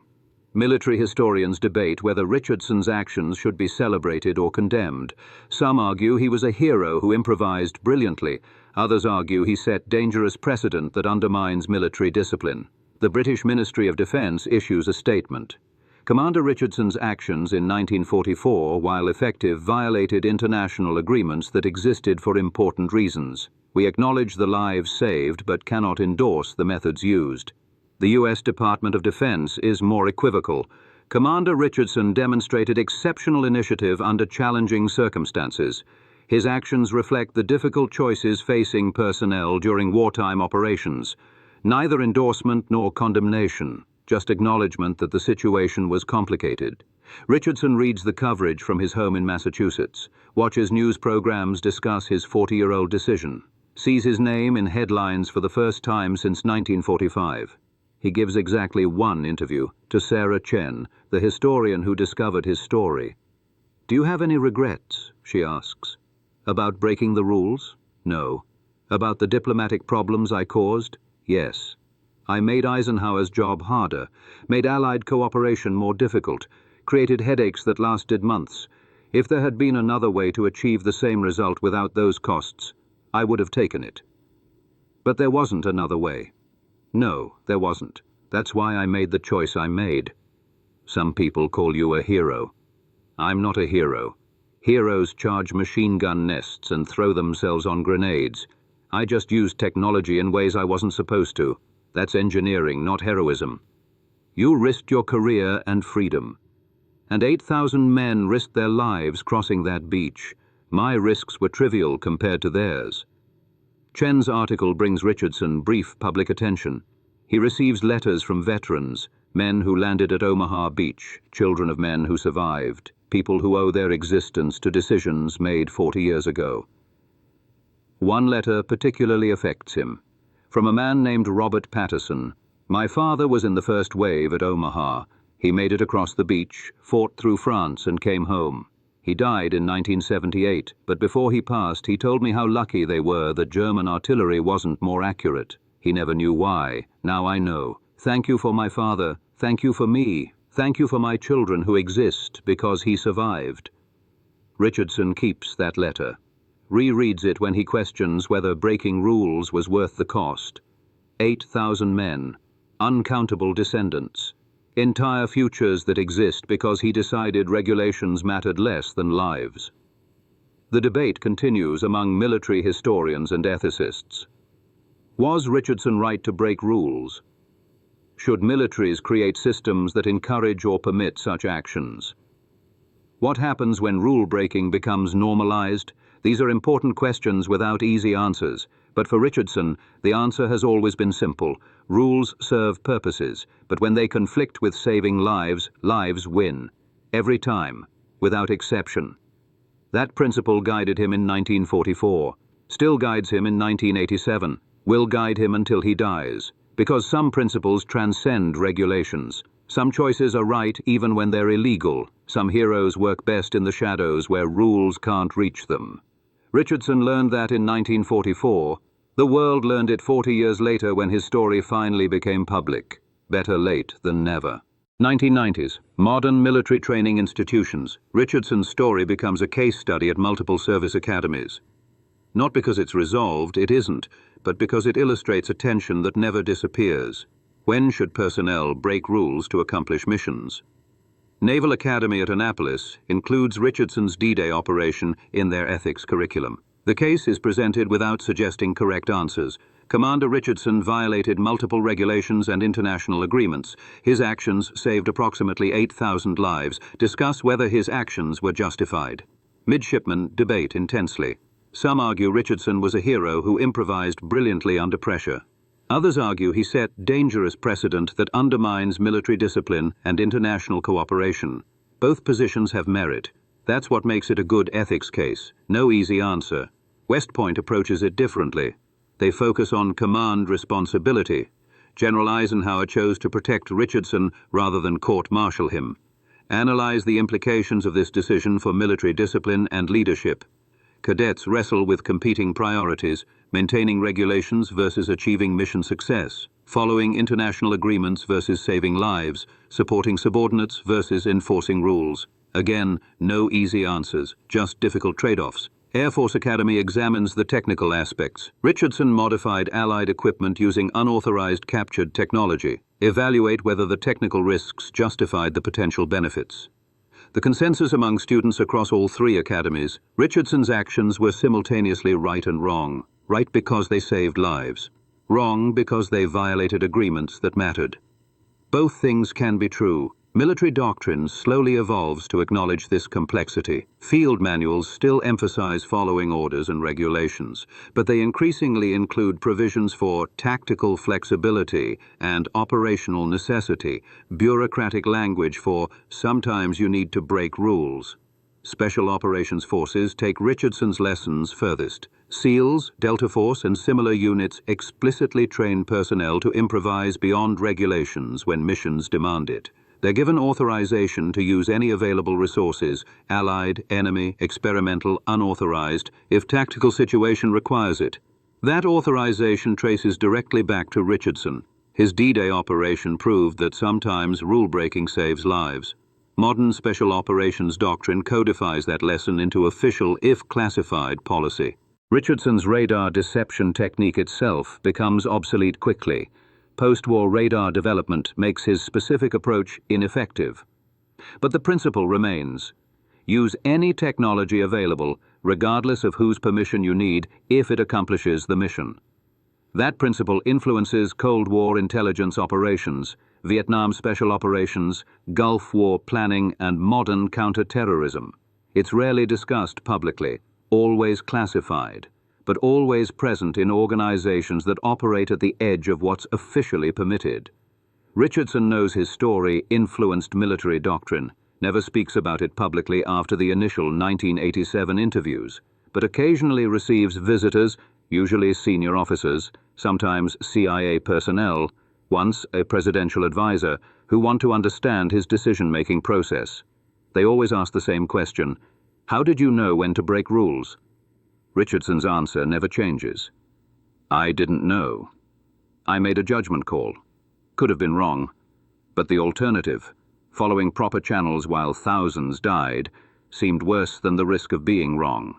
Military historians debate whether Richardson's actions should be celebrated or condemned. Some argue he was a hero who improvised brilliantly. Others argue he set dangerous precedent that undermines military discipline. The British Ministry of Defence issues a statement. Commander Richardson's actions in 1944, while effective, violated international agreements that existed for important reasons. We acknowledge the lives saved but cannot endorse the methods used. The U.S. Department of Defense is more equivocal. Commander Richardson demonstrated exceptional initiative under challenging circumstances. His actions reflect the difficult choices facing personnel during wartime operations. Neither endorsement nor condemnation, just acknowledgement that the situation was complicated. Richardson reads the coverage from his home in Massachusetts, watches news programs discuss his 40-year-old decision, sees his name in headlines for the first time since 1945. He gives exactly one interview to Sarah Chen, the historian who discovered his story. "Do you have any regrets?" she asks. "About breaking the rules? No. About the diplomatic problems I caused? Yes. I made Eisenhower's job harder, made Allied cooperation more difficult, created headaches that lasted months. If there had been another way to achieve the same result without those costs, I would have taken it. But there wasn't another way. No, there wasn't. That's why I made the choice I made. Some people call you a hero. I'm not a hero. Heroes charge machine gun nests and throw themselves on grenades. I just used technology in ways I wasn't supposed to. That's engineering, not heroism. You risked your career and freedom. And 8,000 men risked their lives crossing that beach. My risks were trivial compared to theirs." Chen's article brings Richardson brief public attention. He receives letters from veterans, men who landed at Omaha Beach, children of men who survived, people who owe their existence to decisions made 40 years ago. One letter particularly affects him. From a man named Robert Patterson. "My father was in the first wave at Omaha. He made it across the beach, fought through France and came home. He died in 1978, but before he passed he told me how lucky they were that German artillery wasn't more accurate. He never knew why. Now I know. Thank you for my father. Thank you for me. Thank you for my children who exist because he survived." Richardson keeps that letter. Rereads it when he questions whether breaking rules was worth the cost. 8,000 men, uncountable descendants, entire futures that exist because he decided regulations mattered less than lives. The debate continues among military historians and ethicists. Was Richardson right to break rules? Should militaries create systems that encourage or permit such actions? What happens when rule-breaking becomes normalized? These are important questions without easy answers, but for Richardson, the answer has always been simple. Rules serve purposes, but when they conflict with saving lives, lives win. Every time, without exception. That principle guided him in 1944, still guides him in 1987, will guide him until he dies, because some principles transcend regulations. Some choices are right even when they're illegal. Some heroes work best in the shadows where rules can't reach them. Richardson learned that in 1944. The world learned it 40 years later when his story finally became public. Better late than never. 1990s. Modern military training institutions. Richardson's story becomes a case study at multiple service academies. Not because it's resolved, it isn't, but because it illustrates a tension that never disappears. When should personnel break rules to accomplish missions? Naval Academy at Annapolis includes Richardson's D-Day operation in their ethics curriculum. The case is presented without suggesting correct answers. Commander Richardson violated multiple regulations and international agreements. His actions saved approximately 8,000 lives. Discuss whether his actions were justified. Midshipmen debate intensely. Some argue Richardson was a hero who improvised brilliantly under pressure. Others argue he set dangerous precedent that undermines military discipline and international cooperation. Both positions have merit. That's what makes it a good ethics case. No easy answer. West Point approaches it differently. They focus on command responsibility. General Eisenhower chose to protect Richardson rather than court-martial him. Analyze the implications of this decision for military discipline and leadership. Cadets wrestle with competing priorities, maintaining regulations versus achieving mission success, following international agreements versus saving lives, supporting subordinates versus enforcing rules. Again, no easy answers, just difficult trade-offs. Air Force Academy examines the technical aspects. Richardson modified Allied equipment using unauthorized captured technology. Evaluate whether the technical risks justified the potential benefits. The consensus among students across all three academies: Richardson's actions were simultaneously right and wrong. Right because they saved lives. Wrong because they violated agreements that mattered. Both things can be true. Military doctrine slowly evolves to acknowledge this complexity. Field manuals still emphasize following orders and regulations, but they increasingly include provisions for tactical flexibility and operational necessity, bureaucratic language for sometimes you need to break rules. Special Operations Forces take Richardson's lessons furthest. SEALs, Delta Force, and similar units explicitly train personnel to improvise beyond regulations when missions demand it. They're given authorization to use any available resources, Allied, enemy, experimental, unauthorized, if tactical situation requires it. That authorization traces directly back to Richardson. His D-Day operation proved that sometimes rule-breaking saves lives. Modern Special Operations doctrine codifies that lesson into official, if classified, policy. Richardson's radar deception technique itself becomes obsolete quickly. Post-war radar development makes his specific approach ineffective. But the principle remains. Use any technology available, regardless of whose permission you need, if it accomplishes the mission. That principle influences Cold War intelligence operations, Vietnam Special Operations, Gulf War planning, and modern counterterrorism. It's rarely discussed publicly, always classified, but always present in organizations that operate at the edge of what's officially permitted. Richardson knows his story influenced military doctrine, never speaks about it publicly after the initial 1987 interviews, but occasionally receives visitors, usually senior officers, sometimes CIA personnel, once a presidential advisor, who want to understand his decision-making process. They always ask the same question: how did you know when to break rules? Richardson's answer never changes. I didn't know. I made a judgment call. Could have been wrong. But the alternative, following proper channels while thousands died, seemed worse than the risk of being wrong.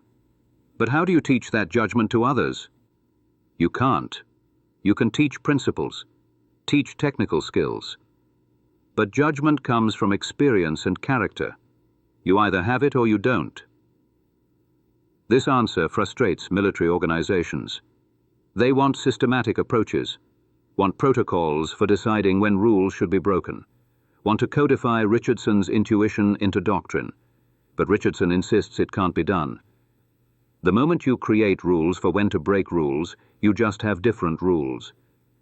But how do you teach that judgment to others? You can't. You can teach principles, teach technical skills. But judgment comes from experience and character. You either have it or you don't. This answer frustrates military organizations. They want systematic approaches, want protocols for deciding when rules should be broken, want to codify Richardson's intuition into doctrine, but Richardson insists it can't be done. The moment you create rules for when to break rules, you just have different rules.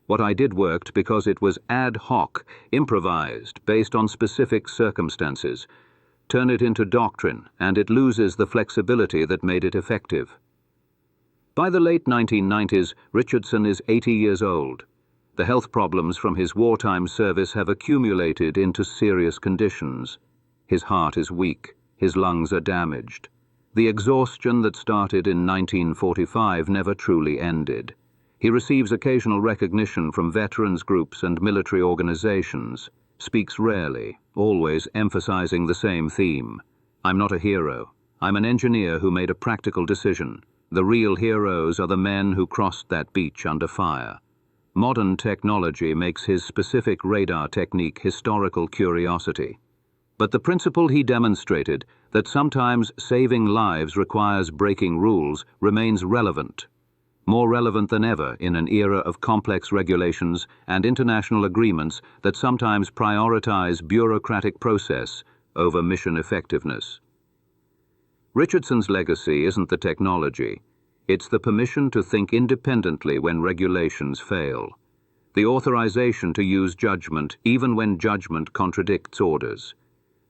What I did worked because it was ad hoc, improvised, based on specific circumstances. Turn it into doctrine, and it loses the flexibility that made it effective. By the late 1990s, Richardson is 80 years old. The health problems from his wartime service have accumulated into serious conditions. His heart is weak, his lungs are damaged. The exhaustion that started in 1945 never truly ended. He receives occasional recognition from veterans groups and military organizations. Speaks rarely, always emphasizing the same theme. I'm not a hero. I'm an engineer who made a practical decision. The real heroes are the men who crossed that beach under fire. Modern technology makes his specific radar technique historical curiosity. But the principle he demonstrated, that sometimes saving lives requires breaking rules, remains relevant. More relevant than ever in an era of complex regulations and international agreements that sometimes prioritize bureaucratic process over mission effectiveness. Richardson's legacy isn't the technology. It's the permission to think independently when regulations fail. The authorization to use judgment even when judgment contradicts orders.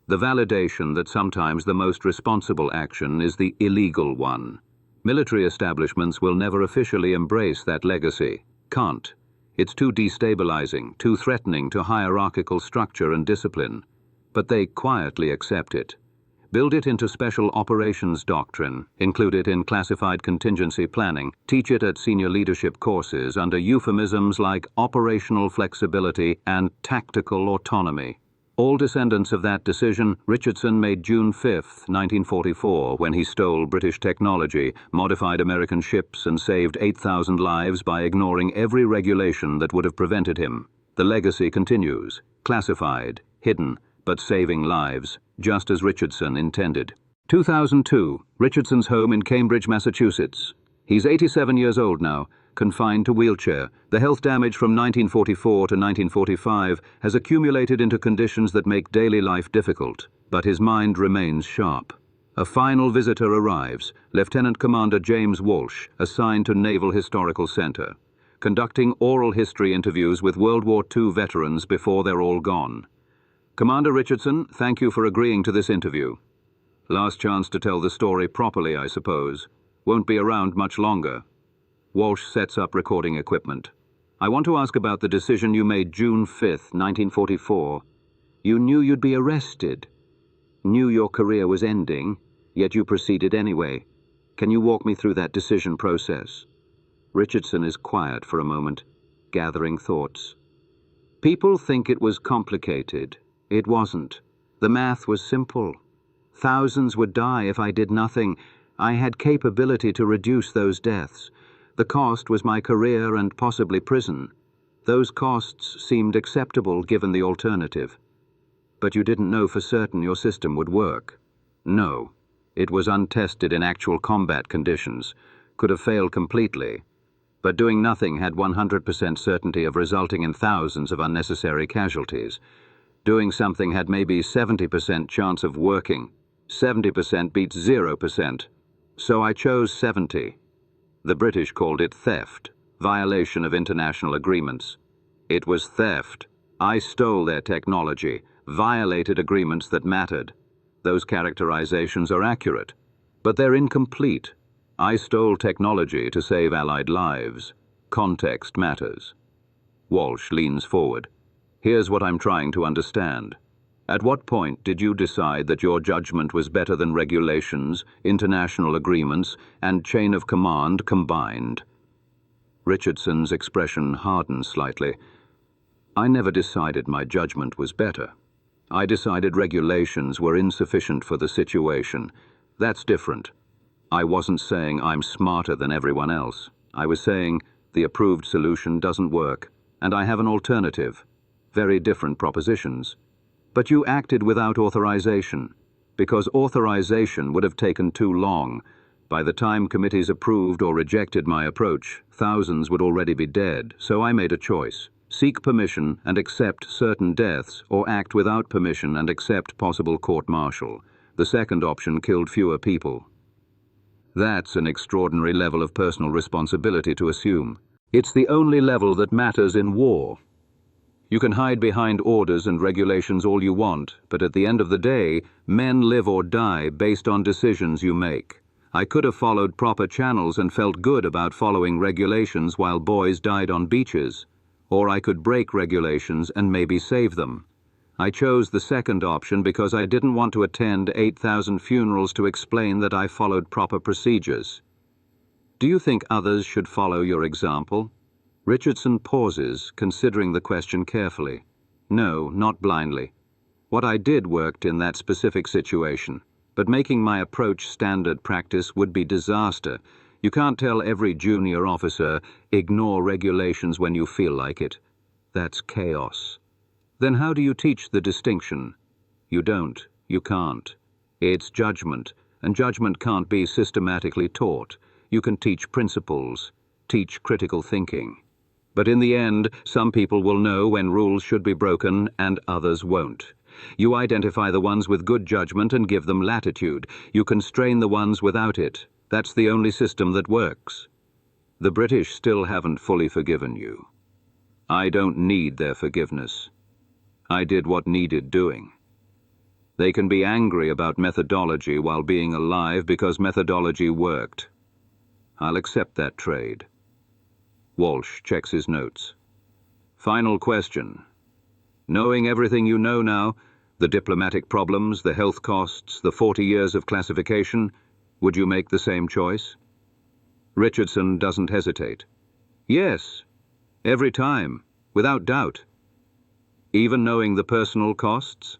The validation that sometimes the most responsible action is the illegal one. Military establishments will never officially embrace that legacy. Can't. It's too destabilizing, too threatening to hierarchical structure and discipline. But they quietly accept it. Build it into special operations doctrine, include it in classified contingency planning, teach it at senior leadership courses under euphemisms like operational flexibility and tactical autonomy. All descendants of that decision Richardson made June 5, 1944, when he stole British technology, modified American ships, and saved 8,000 lives by ignoring every regulation that would have prevented him. The legacy continues, classified, hidden, but saving lives, just as Richardson intended. 2002, Richardson's home in Cambridge, Massachusetts. He's 87 years old now, confined to wheelchair. The health damage from 1944 to 1945 has accumulated into conditions that make daily life difficult, but his mind remains sharp. A final visitor arrives, Lieutenant Commander James Walsh, assigned to Naval Historical Center, conducting oral history interviews with World War II veterans before they're all gone. Commander Richardson, thank you for agreeing to this interview. Last chance to tell the story properly, I suppose. Won't be around much longer. Walsh sets up recording equipment. I want to ask about the decision you made June 5, 1944. You knew you'd be arrested. Knew your career was ending, yet you proceeded anyway. Can you walk me through that decision process? Richardson is quiet for a moment, gathering thoughts. People think it was complicated. It wasn't. The math was simple. Thousands would die if I did nothing. I had capability to reduce those deaths. The cost was my career and possibly prison. Those costs seemed acceptable given the alternative. But you didn't know for certain your system would work. No. It was untested in actual combat conditions. Could have failed completely. But doing nothing had 100% certainty of resulting in thousands of unnecessary casualties. Doing something had maybe 70% chance of working. 70% beats 0%. So I chose 70. The British called it theft, violation of international agreements. It was theft. I stole their technology, violated agreements that mattered. Those characterizations are accurate, but they're incomplete. I stole technology to save Allied lives. Context matters. Walsh leans forward. Here's what I'm trying to understand. At what point did you decide that your judgment was better than regulations, international agreements, and chain of command combined? Richardson's expression hardened slightly. I never decided my judgment was better. I decided regulations were insufficient for the situation. That's different. I wasn't saying I'm smarter than everyone else. I was saying the approved solution doesn't work, and I have an alternative. Very different propositions. But you acted without authorization, because authorization would have taken too long. By the time committees approved or rejected my approach, thousands would already be dead, so I made a choice. Seek permission and accept certain deaths, or act without permission and accept possible court-martial. The second option killed fewer people. That's an extraordinary level of personal responsibility to assume. It's the only level that matters in war. You can hide behind orders and regulations all you want, but at the end of the day, men live or die based on decisions you make. I could have followed proper channels and felt good about following regulations while boys died on beaches. Or I could break regulations and maybe save them. I chose the second option because I didn't want to attend 8,000 funerals to explain that I followed proper procedures. Do you think others should follow your example? Richardson pauses, considering the question carefully. No, not blindly. What I did worked in that specific situation, but making my approach standard practice would be disaster. You can't tell every junior officer, ignore regulations when you feel like it. That's chaos. Then how do you teach the distinction? You don't. You can't. It's judgment, and judgment can't be systematically taught. You can teach principles, teach critical thinking. But in the end, some people will know when rules should be broken and others won't. You identify the ones with good judgment and give them latitude. You constrain the ones without it. That's the only system that works. The British still haven't fully forgiven you. I don't need their forgiveness. I did what needed doing. They can be angry about methodology while being alive because methodology worked. I'll accept that trade. Walsh checks his notes. Final question. Knowing everything you know now, the diplomatic problems, the health costs, the 40 years of classification, would you make the same choice? Richardson doesn't hesitate. Yes, every time, without doubt. Even knowing the personal costs?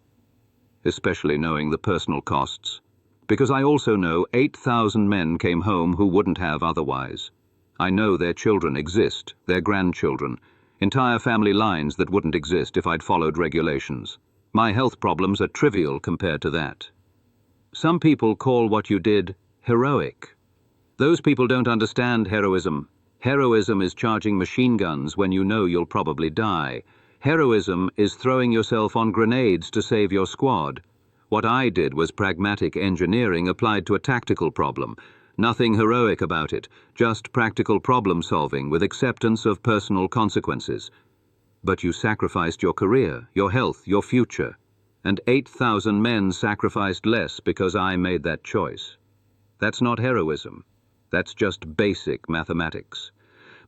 Especially knowing the personal costs. Because I also know 8,000 men came home who wouldn't have otherwise. I know their children exist, their grandchildren, entire family lines that wouldn't exist if I'd followed regulations. My health problems are trivial compared to that. Some people call what you did heroic. Those people don't understand heroism. Heroism is charging machine guns when you know you'll probably die. Heroism is throwing yourself on grenades to save your squad. What I did was pragmatic engineering applied to a tactical problem. Nothing heroic about it, just practical problem solving with acceptance of personal consequences. But you sacrificed your career, your health, your future. And 8,000 men sacrificed less because I made that choice. That's not heroism. That's just basic mathematics.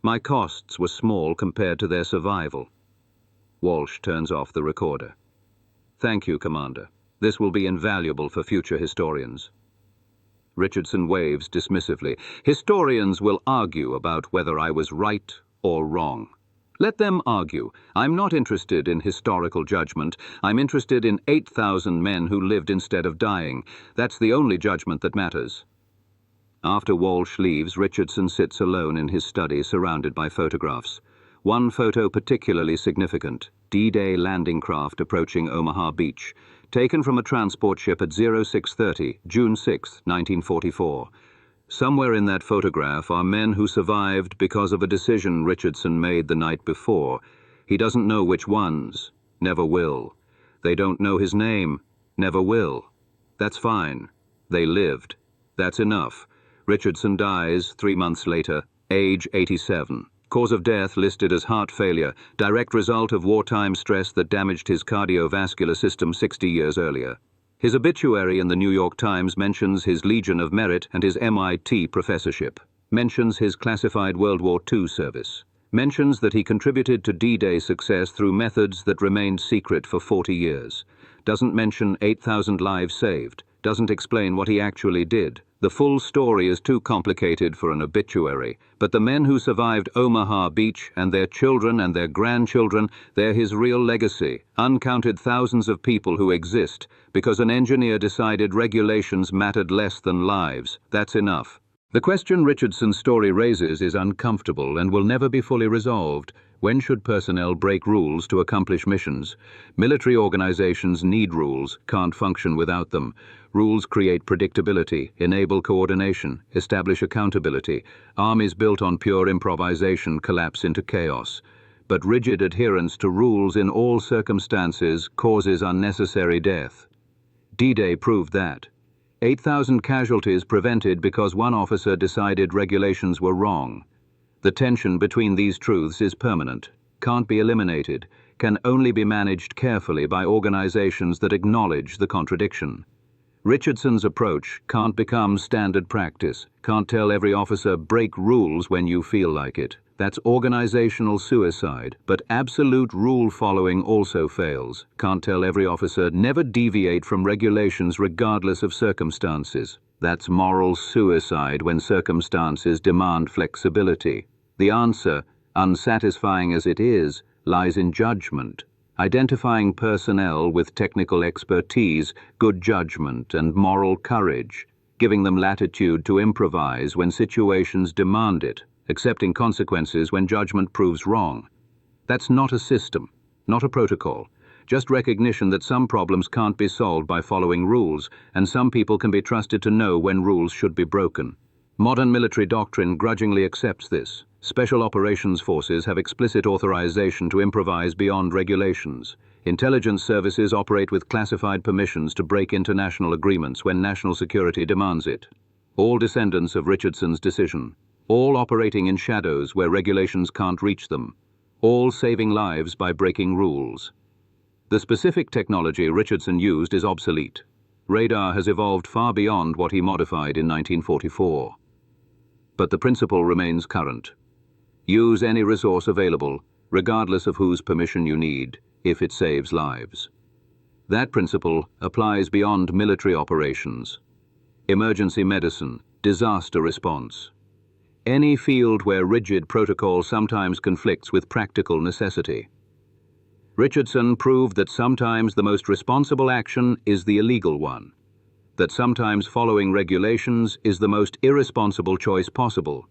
My costs were small compared to their survival. Walsh turns off the recorder. Thank you, Commander. This will be invaluable for future historians. Richardson waves dismissively. Historians will argue about whether I was right or wrong. Let them argue. I'm not interested in historical judgment. I'm interested in 8,000 men who lived instead of dying. That's the only judgment that matters. After Walsh leaves, Richardson sits alone in his study, surrounded by photographs. One photo particularly significant, D-Day landing craft approaching Omaha Beach, taken from a transport ship at 0630, June 6, 1944. Somewhere in that photograph are men who survived because of a decision Richardson made the night before. He doesn't know which ones, never will. They don't know his name, never will. That's fine. They lived. That's enough. Richardson dies 3 months later, age 87. Cause of death listed as heart failure, direct result of wartime stress that damaged his cardiovascular system 60 years earlier. His obituary in the New York Times mentions his Legion of Merit and his MIT professorship, mentions his classified World War II service, mentions that he contributed to D-Day success through methods that remained secret for 40 years, doesn't mention 8,000 lives saved, doesn't explain what he actually did. The full story is too complicated for an obituary, but the men who survived Omaha Beach and their children and their grandchildren, they're his real legacy, uncounted thousands of people who exist because an engineer decided regulations mattered less than lives. That's enough. The question Richardson's story raises is uncomfortable and will never be fully resolved. When should personnel break rules to accomplish missions? Military organizations need rules, can't function without them. Rules create predictability, enable coordination, establish accountability. Armies built on pure improvisation collapse into chaos. But rigid adherence to rules in all circumstances causes unnecessary death. D-Day proved that. 8,000 casualties prevented because one officer decided regulations were wrong. The tension between these truths is permanent, can't be eliminated, can only be managed carefully by organizations that acknowledge the contradiction. Richardson's approach can't become standard practice, can't tell every officer break rules when you feel like it. That's organizational suicide, but absolute rule following also fails. Can't tell every officer never deviate from regulations regardless of circumstances. That's moral suicide when circumstances demand flexibility. The answer, unsatisfying as it is, lies in judgment. Identifying personnel with technical expertise, good judgment, and moral courage, giving them latitude to improvise when situations demand it, accepting consequences when judgment proves wrong. That's not a system, not a protocol. Just recognition that some problems can't be solved by following rules, and some people can be trusted to know when rules should be broken. Modern military doctrine grudgingly accepts this. Special operations forces have explicit authorization to improvise beyond regulations. Intelligence services operate with classified permissions to break international agreements when national security demands it. All descendants of Richardson's decision. All operating in shadows where regulations can't reach them. all saving lives by breaking rules. The specific technology Richardson used is obsolete. Radar has evolved far beyond what he modified in 1944. But the principle remains current. Use any resource available, regardless of whose permission you need, if it saves lives. That principle applies beyond military operations. Emergency medicine, disaster response. Any field where rigid protocol sometimes conflicts with practical necessity. Richardson proved that sometimes the most responsible action is the illegal one, that sometimes following regulations is the most irresponsible choice possible,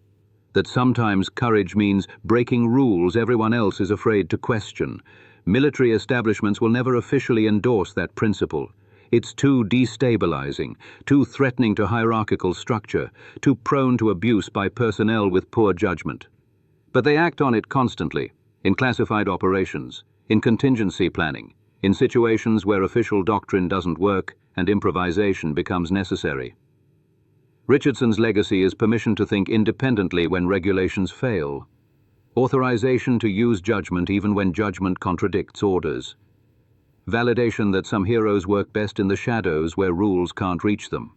that sometimes courage means breaking rules everyone else is afraid to question. Military establishments will never officially endorse that principle. It's too destabilizing, too threatening to hierarchical structure, too prone to abuse by personnel with poor judgment. But they act on it constantly, in classified operations, in contingency planning, in situations where official doctrine doesn't work and improvisation becomes necessary. Richardson's legacy is permission to think independently when regulations fail, authorization to use judgment even when judgment contradicts orders, validation that some heroes work best in the shadows where rules can't reach them.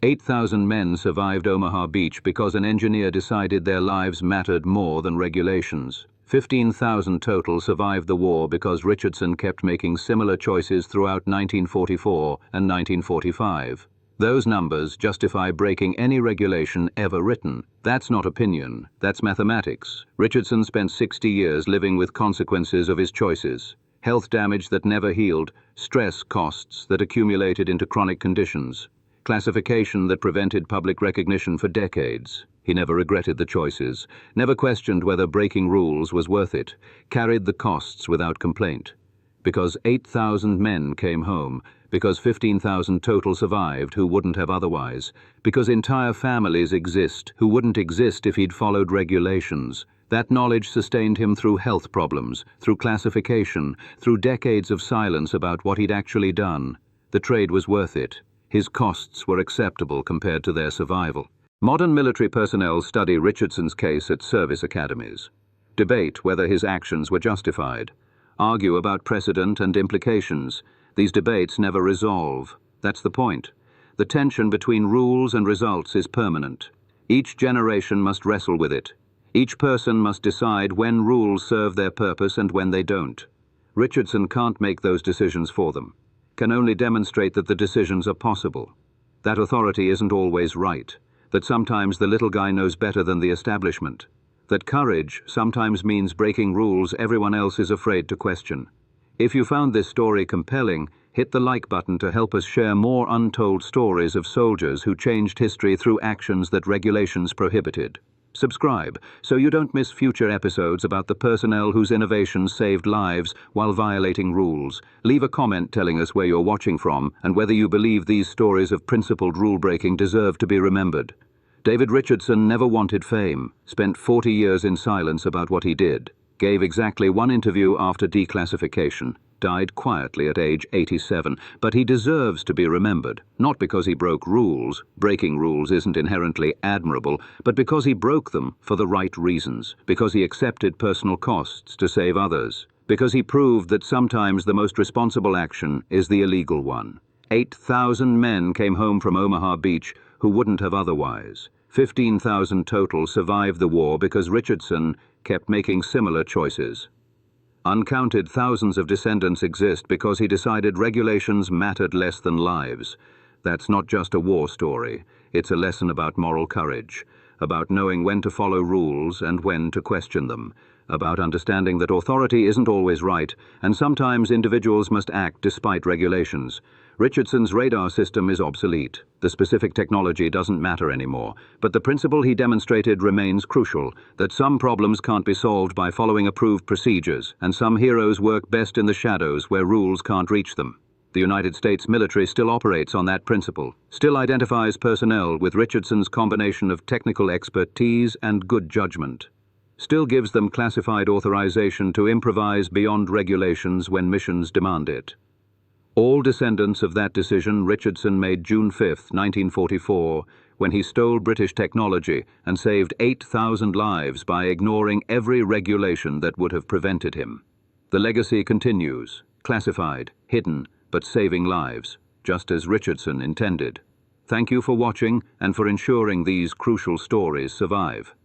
8,000 men survived Omaha Beach because an engineer decided their lives mattered more than regulations. 15,000 total survived the war because Richardson kept making similar choices throughout 1944 and 1945. Those numbers justify breaking any regulation ever written. That's not opinion, that's mathematics. Richardson spent 60 years living with consequences of his choices. Health damage that never healed, stress costs that accumulated into chronic conditions, classification that prevented public recognition for decades. He never regretted the choices, never questioned whether breaking rules was worth it, carried the costs without complaint. Because 8,000 men came home, because 15,000 total survived who wouldn't have otherwise, because entire families exist who wouldn't exist if he'd followed regulations. That knowledge sustained him through health problems, through classification, through decades of silence about what he'd actually done. The trade was worth it. His costs were acceptable compared to their survival. Modern military personnel study Richardson's case at service academies, debate whether his actions were justified, argue about precedent and implications. These debates never resolve. That's the point. The tension between rules and results is permanent. Each generation must wrestle with it. Each person must decide when rules serve their purpose and when they don't. Richardson can't make those decisions for them, can only demonstrate that the decisions are possible. That authority isn't always right, that sometimes the little guy knows better than the establishment, that courage sometimes means breaking rules everyone else is afraid to question. If you found this story compelling, hit the like button to help us share more untold stories of soldiers who changed history through actions that regulations prohibited. Subscribe so you don't miss future episodes about the personnel whose innovations saved lives while violating rules. Leave a comment telling us where you're watching from and whether you believe these stories of principled rule-breaking deserve to be remembered. David Richardson never wanted fame, spent 40 years in silence about what he did, gave exactly one interview after declassification, died quietly at age 87, but he deserves to be remembered, not because he broke rules. Breaking rules isn't inherently admirable, but because he broke them for the right reasons, because he accepted personal costs to save others, because he proved that sometimes the most responsible action is the illegal one. 8,000 men came home from Omaha Beach who wouldn't have otherwise. 15,000 total survived the war because Richardson kept making similar choices. Uncounted thousands of descendants exist because he decided regulations mattered less than lives. That's not just a war story. It's a lesson about moral courage, about knowing when to follow rules and when to question them, about understanding that authority isn't always right, and sometimes individuals must act despite regulations. Richardson's radar system is obsolete. The specific technology doesn't matter anymore, but the principle he demonstrated remains crucial, that some problems can't be solved by following approved procedures, and some heroes work best in the shadows where rules can't reach them. The United States military still operates on that principle, still identifies personnel with Richardson's combination of technical expertise and good judgment, still gives them classified authorization to improvise beyond regulations when missions demand it. All descendants of that decision Richardson made June 5, 1944, when he stole British technology and saved 8,000 lives by ignoring every regulation that would have prevented him. The legacy continues, classified, hidden, but saving lives, just as Richardson intended. Thank you for watching and for ensuring these crucial stories survive.